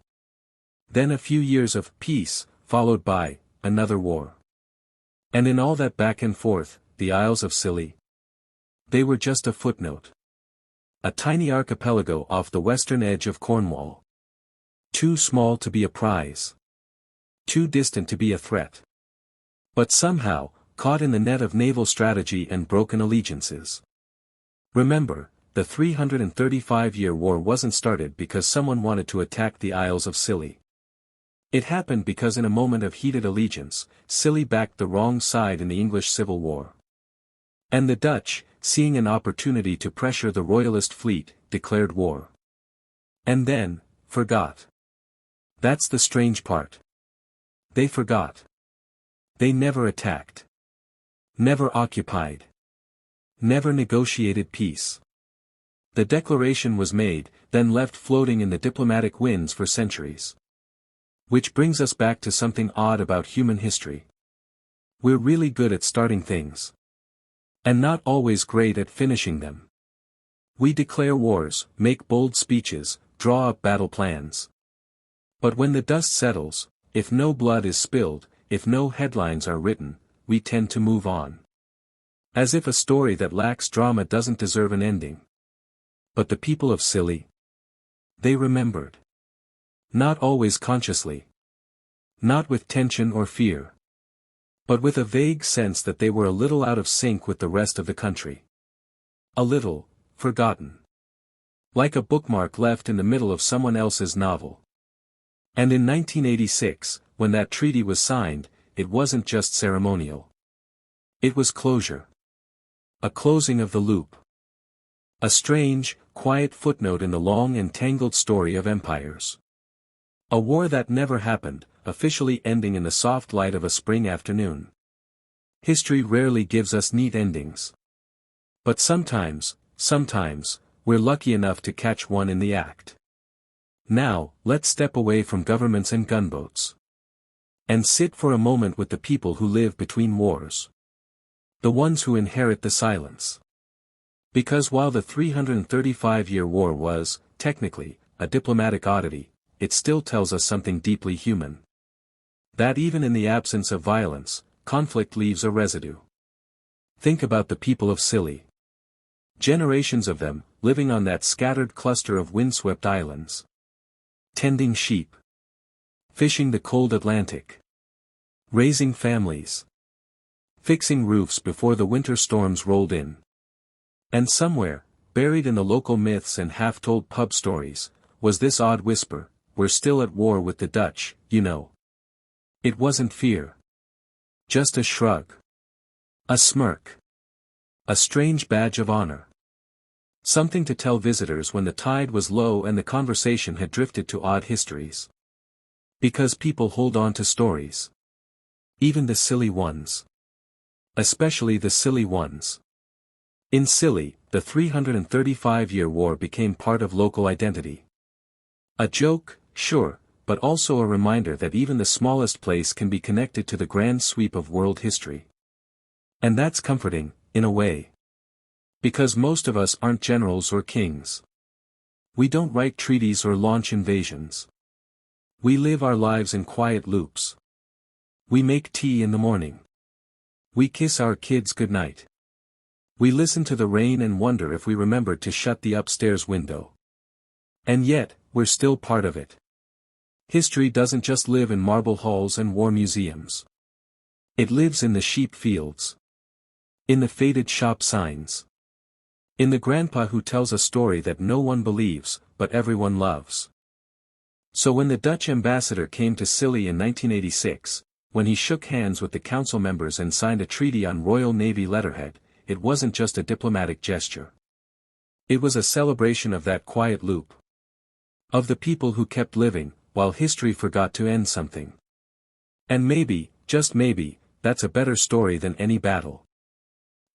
Then a few years of peace, followed by another war. And in all that back and forth, the Isles of Scilly. They were just a footnote. A tiny archipelago off the western edge of Cornwall. Too small to be a prize. Too distant to be a threat. But somehow, caught in the net of naval strategy and broken allegiances. Remember, the 335-year war wasn't started because someone wanted to attack the Isles of Scilly. It happened because in a moment of heated allegiance, Scilly backed the wrong side in the English Civil War. And the Dutch, seeing an opportunity to pressure the royalist fleet, declared war. And then, forgot. That's the strange part. They forgot. They never attacked. Never occupied. Never negotiated peace. The declaration was made, then left floating in the diplomatic winds for centuries. Which brings us back to something odd about human history. We're really good at starting things. And not always great at finishing them. We declare wars, make bold speeches, draw up battle plans. But when the dust settles, if no blood is spilled, if no headlines are written, we tend to move on. As if a story that lacks drama doesn't deserve an ending. But the people of Scilly? They remembered. Not always consciously. Not with tension or fear. But with a vague sense that they were a little out of sync with the rest of the country. A little, forgotten. Like a bookmark left in the middle of someone else's novel. And in 1986, when that treaty was signed, it wasn't just ceremonial. It was closure. A closing of the loop. A strange, quiet footnote in the long and tangled story of empires. A war that never happened, officially ending in the soft light of a spring afternoon. History rarely gives us neat endings. But sometimes, we're lucky enough to catch one in the act. Now, let's step away from governments and gunboats. And sit for a moment with the people who live between wars. The ones who inherit the silence. Because while the 335-year war was, technically, a diplomatic oddity, it still tells us something deeply human. That even in the absence of violence, conflict leaves a residue. Think about the people of Scilly. Generations of them, living on that scattered cluster of windswept islands. Tending sheep. Fishing the cold Atlantic. Raising families. Fixing roofs before the winter storms rolled in. And somewhere, buried in the local myths and half-told pub stories, was this odd whisper, "We're still at war with the Dutch, you know." It wasn't fear. Just a shrug. A smirk. A strange badge of honor. Something to tell visitors when the tide was low and the conversation had drifted to odd histories. Because people hold on to stories. Even the silly ones. Especially the silly ones. In Scilly, the 335-year war became part of local identity. A joke, sure, but also a reminder that even the smallest place can be connected to the grand sweep of world history. And that's comforting, in a way. Because most of us aren't generals or kings. We don't write treaties or launch invasions. We live our lives in quiet loops. We make tea in the morning. We kiss our kids goodnight. We listen to the rain and wonder if we remembered to shut the upstairs window. And yet, we're still part of it. History doesn't just live in marble halls and war museums. It lives in the sheep fields. In the faded shop signs. In the grandpa who tells a story that no one believes, but everyone loves. So when the Dutch ambassador came to Scilly in 1986, when he shook hands with the council members and signed a treaty on Royal Navy letterhead, it wasn't just a diplomatic gesture. It was a celebration of that quiet loop. Of the people who kept living, while history forgot to end something. And maybe, just maybe, that's a better story than any battle.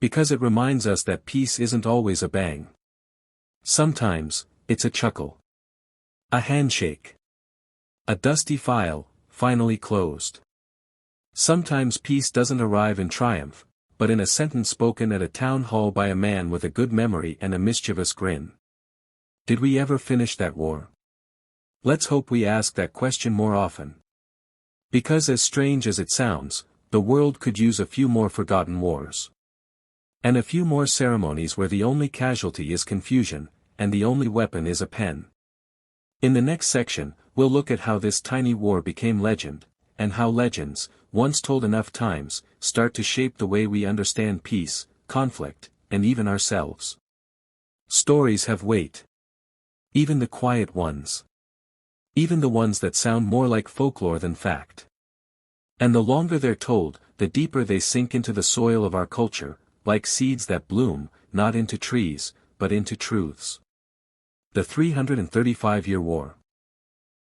Because it reminds us that peace isn't always a bang. Sometimes, it's a chuckle. A handshake. A dusty file, finally closed. Sometimes peace doesn't arrive in triumph, but in a sentence spoken at a town hall by a man with a good memory and a mischievous grin. Did we ever finish that war? Let's hope we ask that question more often. Because as strange as it sounds, the world could use a few more forgotten wars. And a few more ceremonies where the only casualty is confusion, and the only weapon is a pen. In the next section, we'll look at how this tiny war became legend, and how legends, once told enough times, start to shape the way we understand peace, conflict, and even ourselves. Stories have weight. Even the quiet ones. Even the ones that sound more like folklore than fact. And the longer they're told, the deeper they sink into the soil of our culture, like seeds that bloom, not into trees, but into truths. The 335-year war.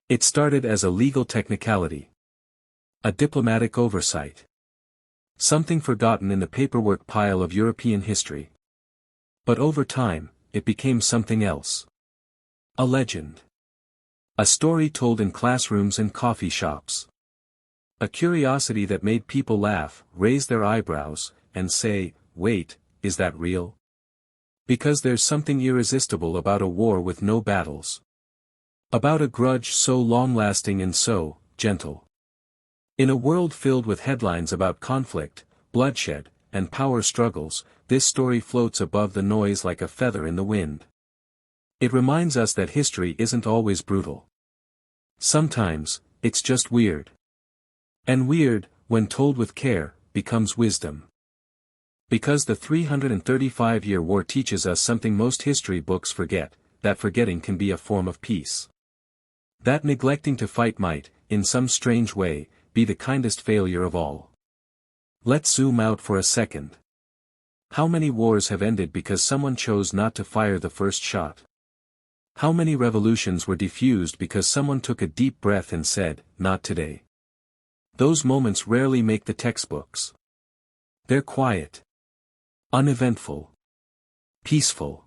It started as a legal technicality. A diplomatic oversight. Something forgotten in the paperwork pile of European history. But over time, it became something else. A legend. A story told in classrooms and coffee shops. A curiosity that made people laugh, raise their eyebrows, and say, "Wait, is that real?" Because there's something irresistible about a war with no battles. About a grudge so long-lasting and so gentle. In a world filled with headlines about conflict, bloodshed, and power struggles, this story floats above the noise like a feather in the wind. It reminds us that history isn't always brutal. Sometimes, it's just weird. And weird, when told with care, becomes wisdom. Because the 335-year war teaches us something most history books forget, that forgetting can be a form of peace. That neglecting to fight might, in some strange way, be the kindest failure of all. Let's zoom out for a second. How many wars have ended because someone chose not to fire the first shot? How many revolutions were defused because someone took a deep breath and said, "Not today"? Those moments rarely make the textbooks. They're quiet. Uneventful. Peaceful.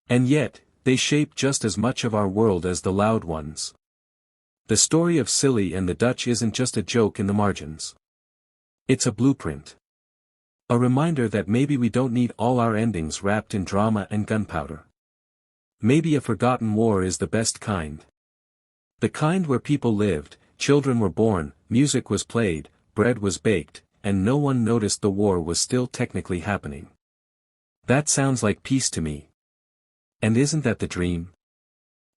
And yet, they shape just as much of our world as the loud ones. The story of Scilly and the Dutch isn't just a joke in the margins. It's a blueprint. A reminder that maybe we don't need all our endings wrapped in drama and gunpowder. Maybe a forgotten war is the best kind. The kind where people lived, children were born, music was played, bread was baked, and no one noticed the war was still technically happening. That sounds like peace to me. And isn't that the dream?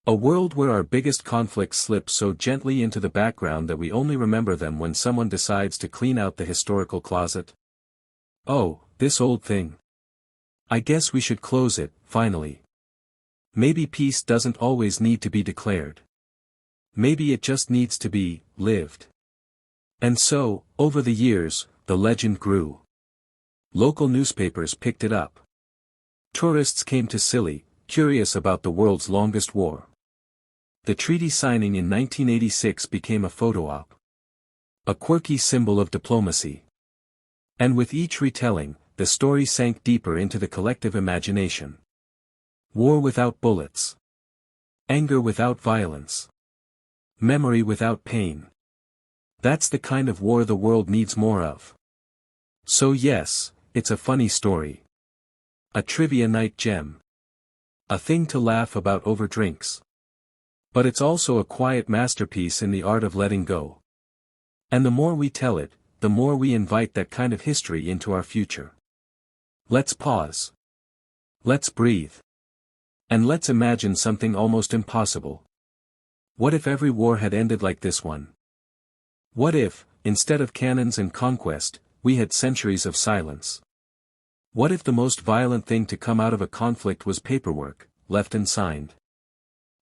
A world where our biggest conflicts slip so gently into the background that we only remember them when someone decides to clean out the historical closet. Oh, this old thing. I guess we should close it, finally. Maybe peace doesn't always need to be declared. Maybe it just needs to be lived. And so, over the years, the legend grew. Local newspapers picked it up. Tourists came to Scilly, curious about the world's longest war. The treaty signing in 1986 became a photo op. A quirky symbol of diplomacy. And with each retelling, the story sank deeper into the collective imagination. War without bullets. Anger without violence. Memory without pain. That's the kind of war the world needs more of. So yes, it's a funny story. A trivia night gem. A thing to laugh about over drinks. But it's also a quiet masterpiece in the art of letting go. And the more we tell it, the more we invite that kind of history into our future. Let's pause. Let's breathe. And let's imagine something almost impossible. What if every war had ended like this one? What if, instead of cannons and conquest, we had centuries of silence? What if the most violent thing to come out of a conflict was paperwork, left unsigned?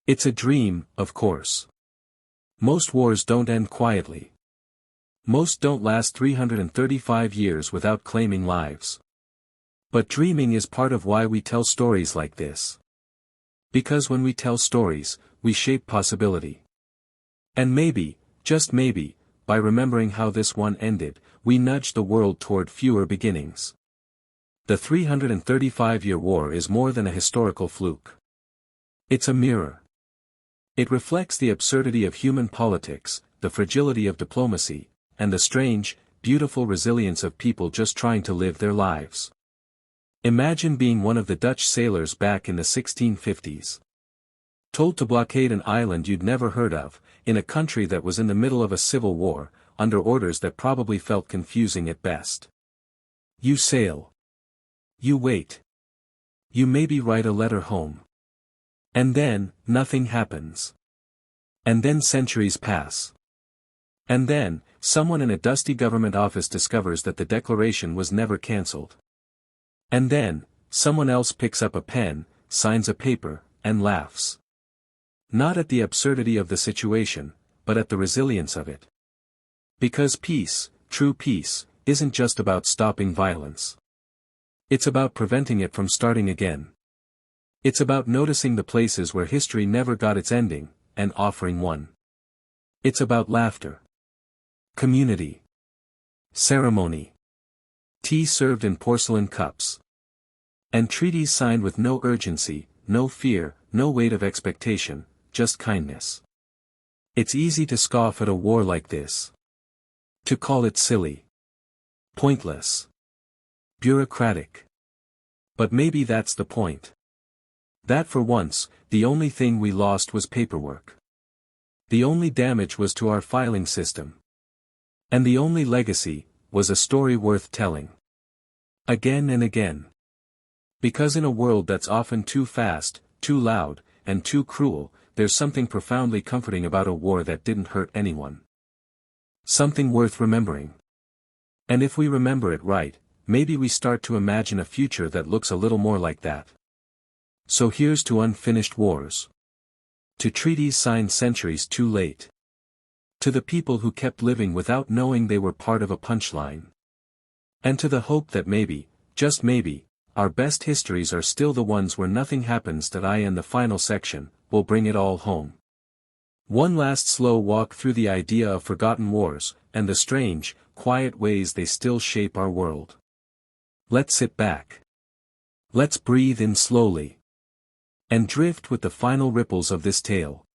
It's a dream, of course. Most wars don't end quietly. Most don't last 335 years without claiming lives. But dreaming is part of why we tell stories like this. Because when we tell stories, we shape possibility. And maybe, just maybe, by remembering how this one ended, we nudge the world toward fewer beginnings. The 335-year war is more than a historical fluke. It's a mirror. It reflects the absurdity of human politics, the fragility of diplomacy, and the strange, beautiful resilience of people just trying to live their lives. Imagine being one of the Dutch sailors back in the 1650s. Told to blockade an island you'd never heard of, in a country that was in the middle of a civil war, under orders that probably felt confusing at best. You sail. You wait. You maybe write a letter home. And then, nothing happens. And then centuries pass. And then, someone in a dusty government office discovers that the declaration was never cancelled. And then, someone else picks up a pen, signs a paper, and laughs. Not at the absurdity of the situation, but at the resilience of it. Because peace, true peace, isn't just about stopping violence. It's about preventing it from starting again. It's about noticing the places where history never got its ending, and offering one. It's about laughter. Community. Ceremony. Tea served in porcelain cups. And treaties signed with no urgency, no fear, no weight of expectation, just kindness. It's easy to scoff at a war like this. To call it silly. Pointless. Bureaucratic. But maybe that's the point. That for once, the only thing we lost was paperwork. The only damage was to our filing system. And the only legacy, was a story worth telling. Again and again. Because in a world that's often too fast, too loud, and too cruel, there's something profoundly comforting about a war that didn't hurt anyone. Something worth remembering. And if we remember it right, maybe we start to imagine a future that looks a little more like that. So here's to unfinished wars. To treaties signed centuries too late. To the people who kept living without knowing they were part of a punchline. And to the hope that maybe, just maybe, our best histories are still the ones where nothing happens. That I in the final section, will bring it all home. One last slow walk through the idea of forgotten wars, and the strange, quiet ways they still shape our world. Let's sit back. Let's breathe in slowly. And drift with the final ripples of this tale.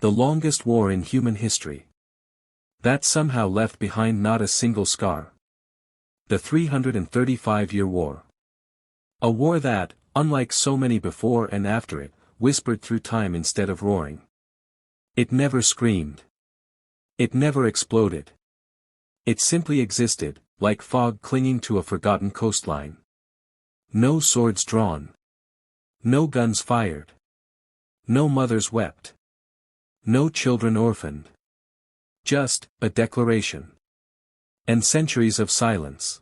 The longest war in human history. That somehow left behind not a single scar. The 335-year war. A war that, unlike so many before and after it, whispered through time instead of roaring. It never screamed. It never exploded. It simply existed, like fog clinging to a forgotten coastline. No swords drawn. No guns fired. No mothers wept. No children orphaned. Just, a declaration. And centuries of silence.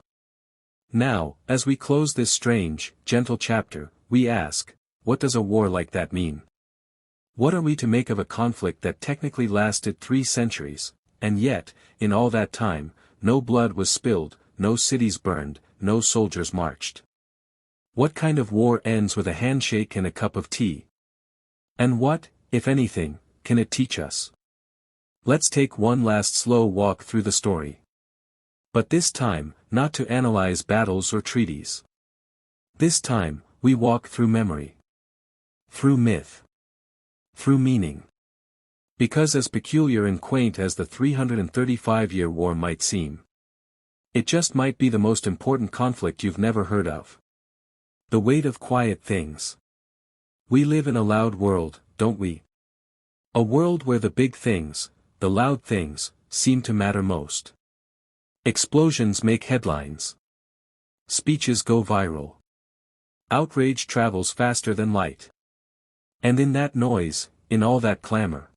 Now, as we close this strange, gentle chapter, we ask, what does a war like that mean? What are we to make of a conflict that technically lasted 3 centuries, and yet, in all that time, no blood was spilled, no cities burned, no soldiers marched? What kind of war ends with a handshake and a cup of tea? And what, if anything, can it teach us? Let's take one last slow walk through the story. But this time, not to analyze battles or treaties. This time, we walk through memory. Through myth. Through meaning. Because as peculiar and quaint as the 335-year war might seem, it just might be the most important conflict you've never heard of. The weight of quiet things. We live in a loud world, don't we? A world where the big things, the loud things, seem to matter most. Explosions make headlines. Speeches go viral. Outrage travels faster than light. And in that noise, in all that clamor,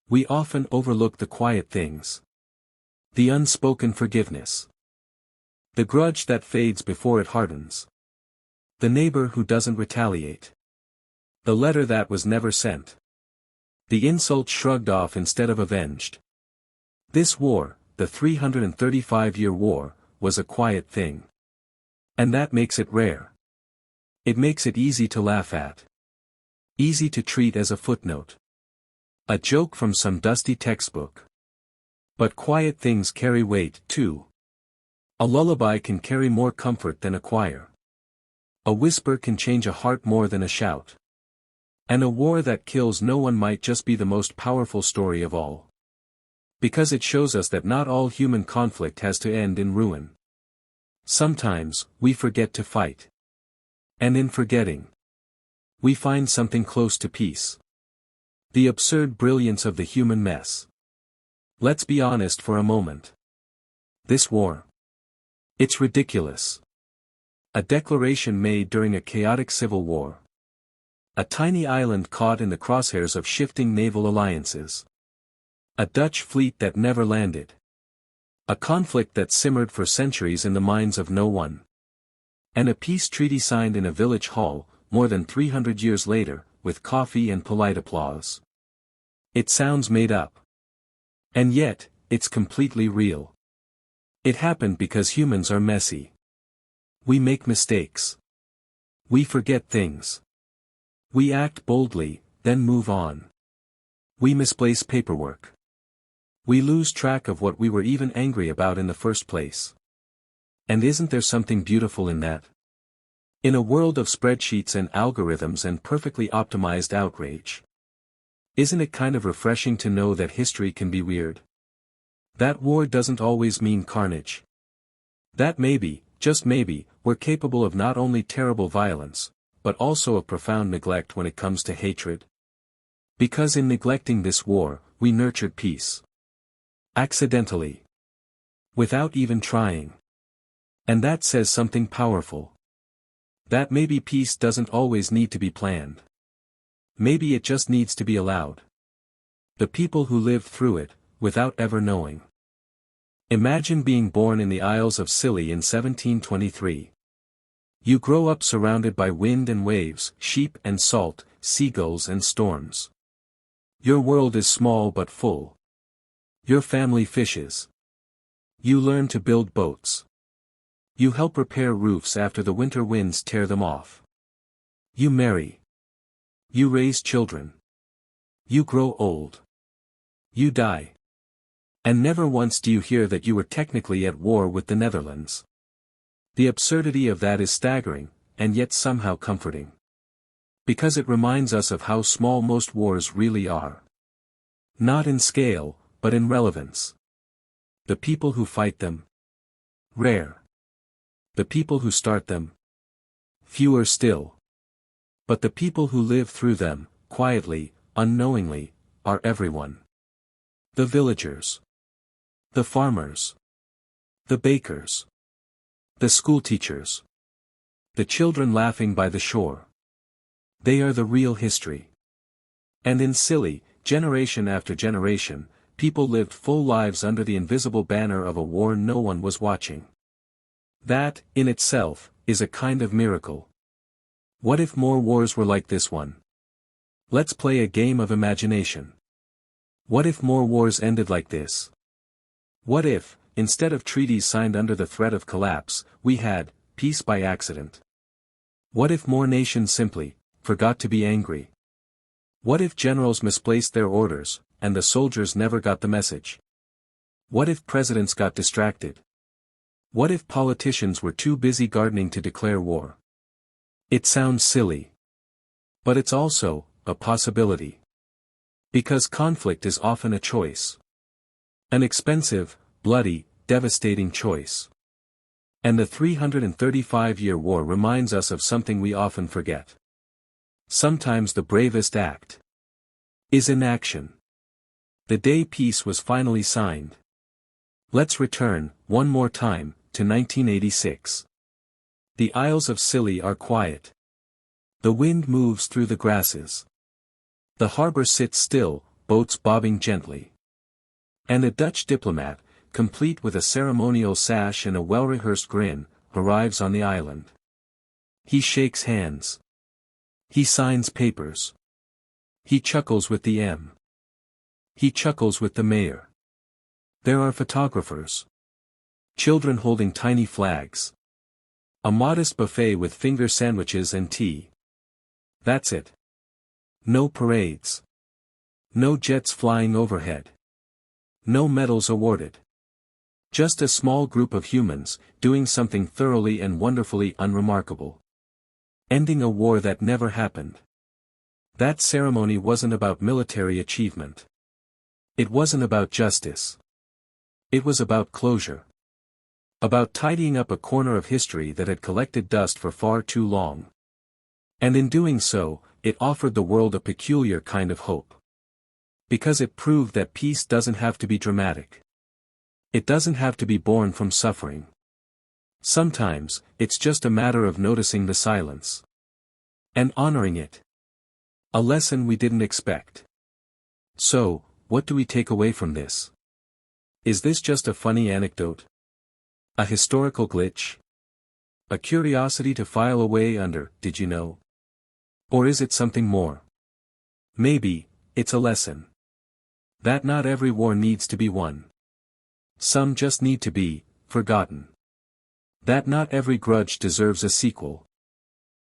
we often overlook the quiet things. The unspoken forgiveness. The grudge that fades before it hardens. The neighbor who doesn't retaliate. The letter that was never sent. The insult shrugged off instead of avenged. This war, the 335-year war, was a quiet thing. And that makes it rare. It makes it easy to laugh at. Easy to treat as a footnote. A joke from some dusty textbook. But quiet things carry weight, too. A lullaby can carry more comfort than a choir. A whisper can change a heart more than a shout. And a war that kills no one might just be the most powerful story of all. Because it shows us that not all human conflict has to end in ruin. Sometimes, we forget to fight. And in forgetting, we find something close to peace. The absurd brilliance of the human mess. Let's be honest for a moment. This war. It's ridiculous. A declaration made during a chaotic civil war. A tiny island caught in the crosshairs of shifting naval alliances. A Dutch fleet that never landed. A conflict that simmered for centuries in the minds of no one. And a peace treaty signed in a village hall, more than 300 years later, with coffee and polite applause. It sounds made up. And yet, it's completely real. It happened because humans are messy. We make mistakes. We forget things. We act boldly, then move on. We misplace paperwork. We lose track of what we were even angry about in the first place. And isn't there something beautiful in that? In a world of spreadsheets and algorithms and perfectly optimized outrage. Isn't it kind of refreshing to know that history can be weird? That war doesn't always mean carnage. That maybe, just maybe, we're capable of not only terrible violence, but also of profound neglect when it comes to hatred. Because in neglecting this war, we nurtured peace. Accidentally. Without even trying. And that says something powerful. That maybe peace doesn't always need to be planned. Maybe it just needs to be allowed. The people who lived through it, without ever knowing. Imagine being born in the Isles of Scilly in 1723. You grow up surrounded by wind and waves, sheep and salt, seagulls and storms. Your world is small but full. Your family fishes. You learn to build boats. You help repair roofs after the winter winds tear them off. You marry. You raise children. You grow old. You die. And never once do you hear that you were technically at war with the Netherlands. The absurdity of that is staggering, and yet somehow comforting. Because it reminds us of how small most wars really are. Not in scale, but in relevance. The people who fight them. Rare. The people who start them. Fewer still. But the people who live through them, quietly, unknowingly, are everyone. The villagers. The farmers. The bakers. The schoolteachers. The children laughing by the shore. They are the real history. And in Scilly, generation after generation, people lived full lives under the invisible banner of a war no one was watching. That, in itself, is a kind of miracle. What if more wars were like this one? Let's play a game of imagination. What if more wars ended like this? What if, instead of treaties signed under the threat of collapse, we had peace by accident? What if more nations simply forgot to be angry? What if generals misplaced their orders, and the soldiers never got the message? What if presidents got distracted? What if politicians were too busy gardening to declare war? It sounds silly. But it's also a possibility. Because conflict is often a choice. An expensive, bloody, devastating choice. And the 335-year war reminds us of something we often forget. Sometimes the bravest act is inaction. The day peace was finally signed. Let's return, one more time, to 1986. The Isles of Scilly are quiet. The wind moves through the grasses. The harbor sits still, boats bobbing gently. And a Dutch diplomat, complete with a ceremonial sash and a well-rehearsed grin, arrives on the island. He shakes hands. He signs papers. He chuckles with the M. He chuckles with the mayor. There are photographers. Children holding tiny flags. A modest buffet with finger sandwiches and tea. That's it. No parades. No jets flying overhead. No medals awarded. Just a small group of humans, doing something thoroughly and wonderfully unremarkable. Ending a war that never happened. That ceremony wasn't about military achievement. It wasn't about justice. It was about closure. About tidying up a corner of history that had collected dust for far too long. And in doing so, it offered the world a peculiar kind of hope. Because it proved that peace doesn't have to be dramatic. It doesn't have to be born from suffering. Sometimes, it's just a matter of noticing the silence. And honoring it. A lesson we didn't expect. So, what do we take away from this? Is this just a funny anecdote? A historical glitch? A curiosity to file away under, did you know? Or is it something more? Maybe, it's a lesson. That not every war needs to be won. Some just need to be forgotten. That not every grudge deserves a sequel.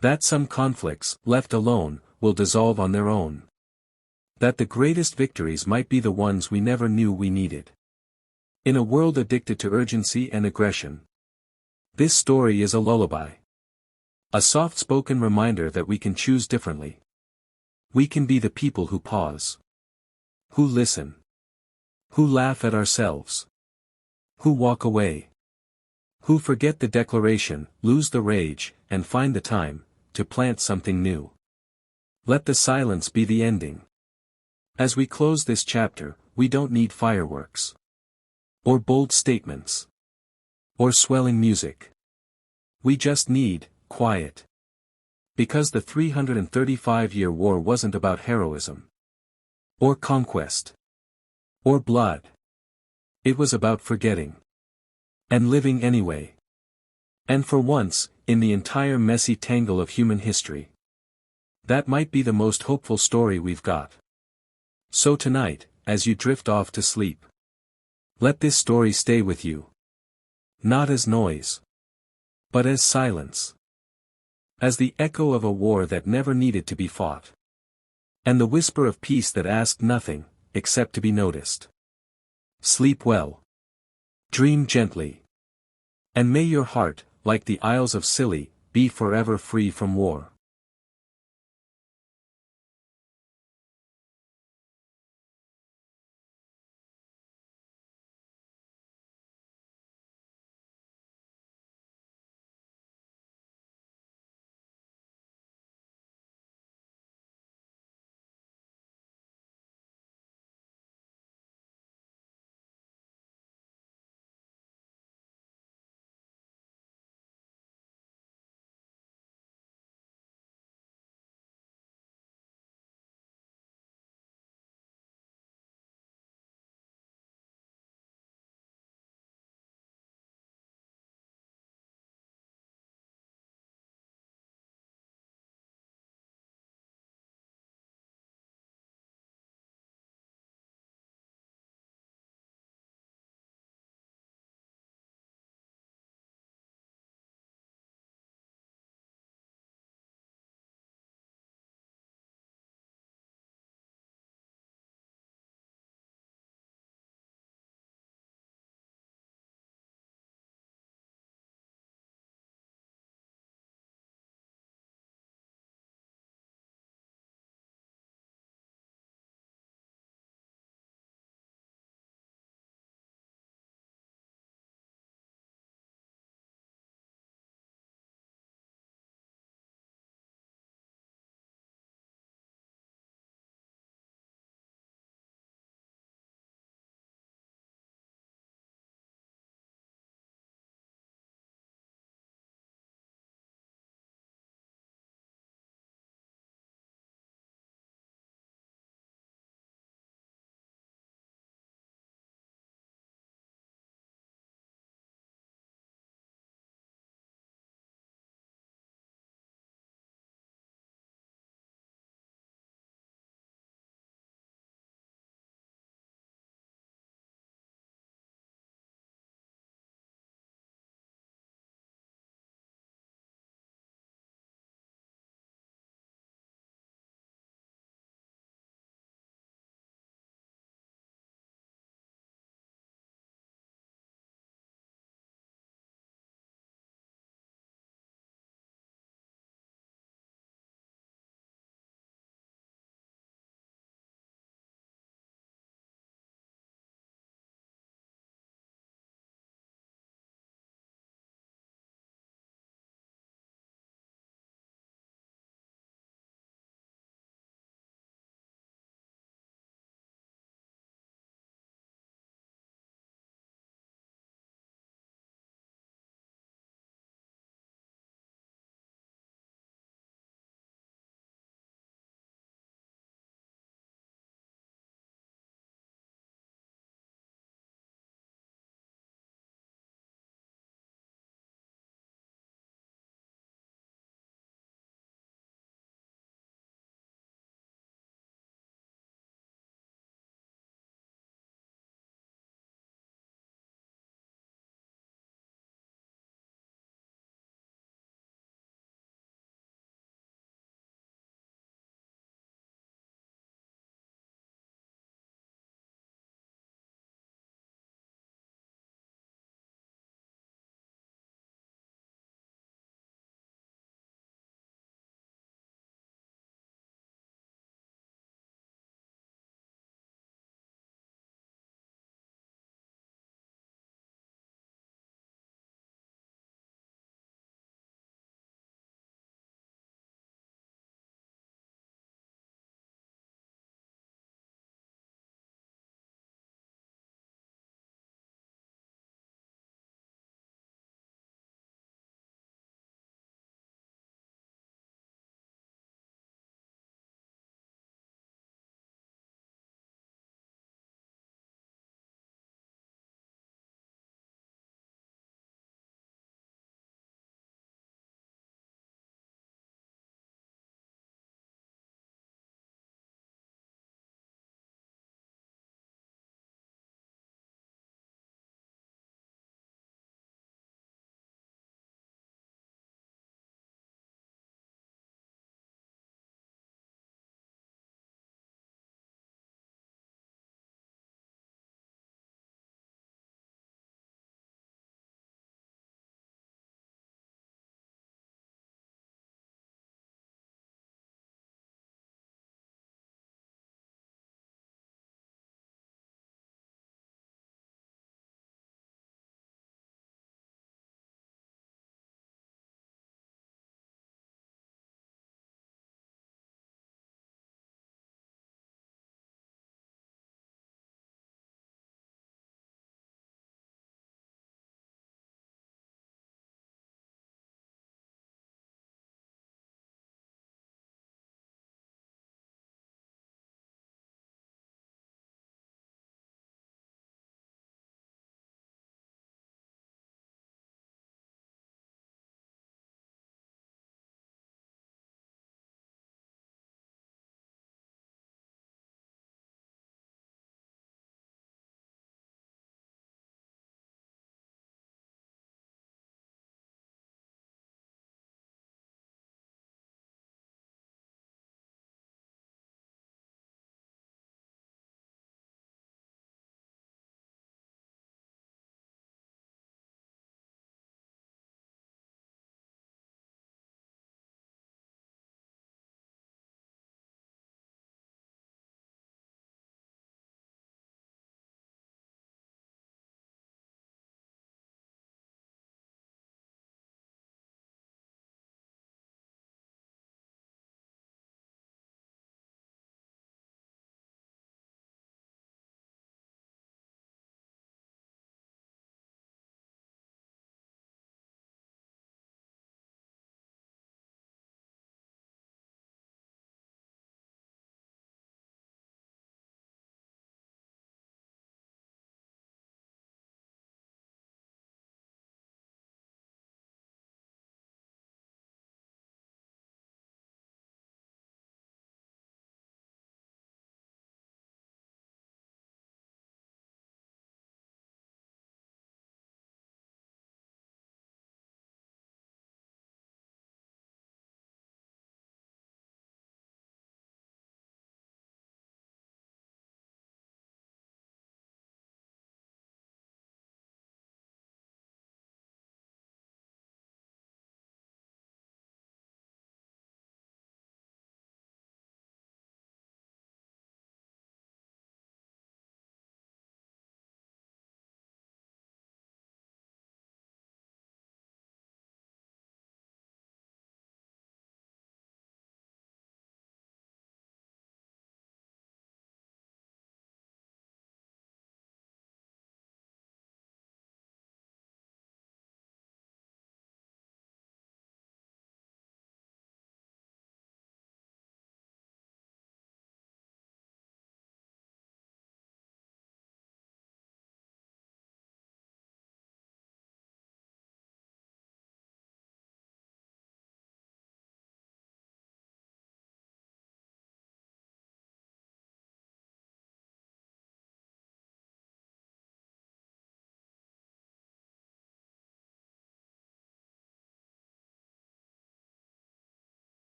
That some conflicts, left alone, will dissolve on their own. That the greatest victories might be the ones we never knew we needed. In a world addicted to urgency and aggression. This story is a lullaby. A soft-spoken reminder that we can choose differently. We can be the people who pause. Who listen. Who laugh at ourselves. Who walk away. Who forget the declaration, lose the rage, and find the time, to plant something new. Let the silence be the ending. As we close this chapter, we don't need fireworks. Or bold statements. Or swelling music. We just need quiet. Because the 335-year war wasn't about heroism. Or conquest. Or blood. It was about forgetting. And living anyway. And for once, in the entire messy tangle of human history. That might be the most hopeful story we've got. So tonight, as you drift off to sleep. Let this story stay with you. Not as noise. But as silence. As the echo of a war that never needed to be fought. And the whisper of peace that asked nothing, except to be noticed. Sleep well. Dream gently. And may your heart, like the Isles of Scilly, be forever free from war.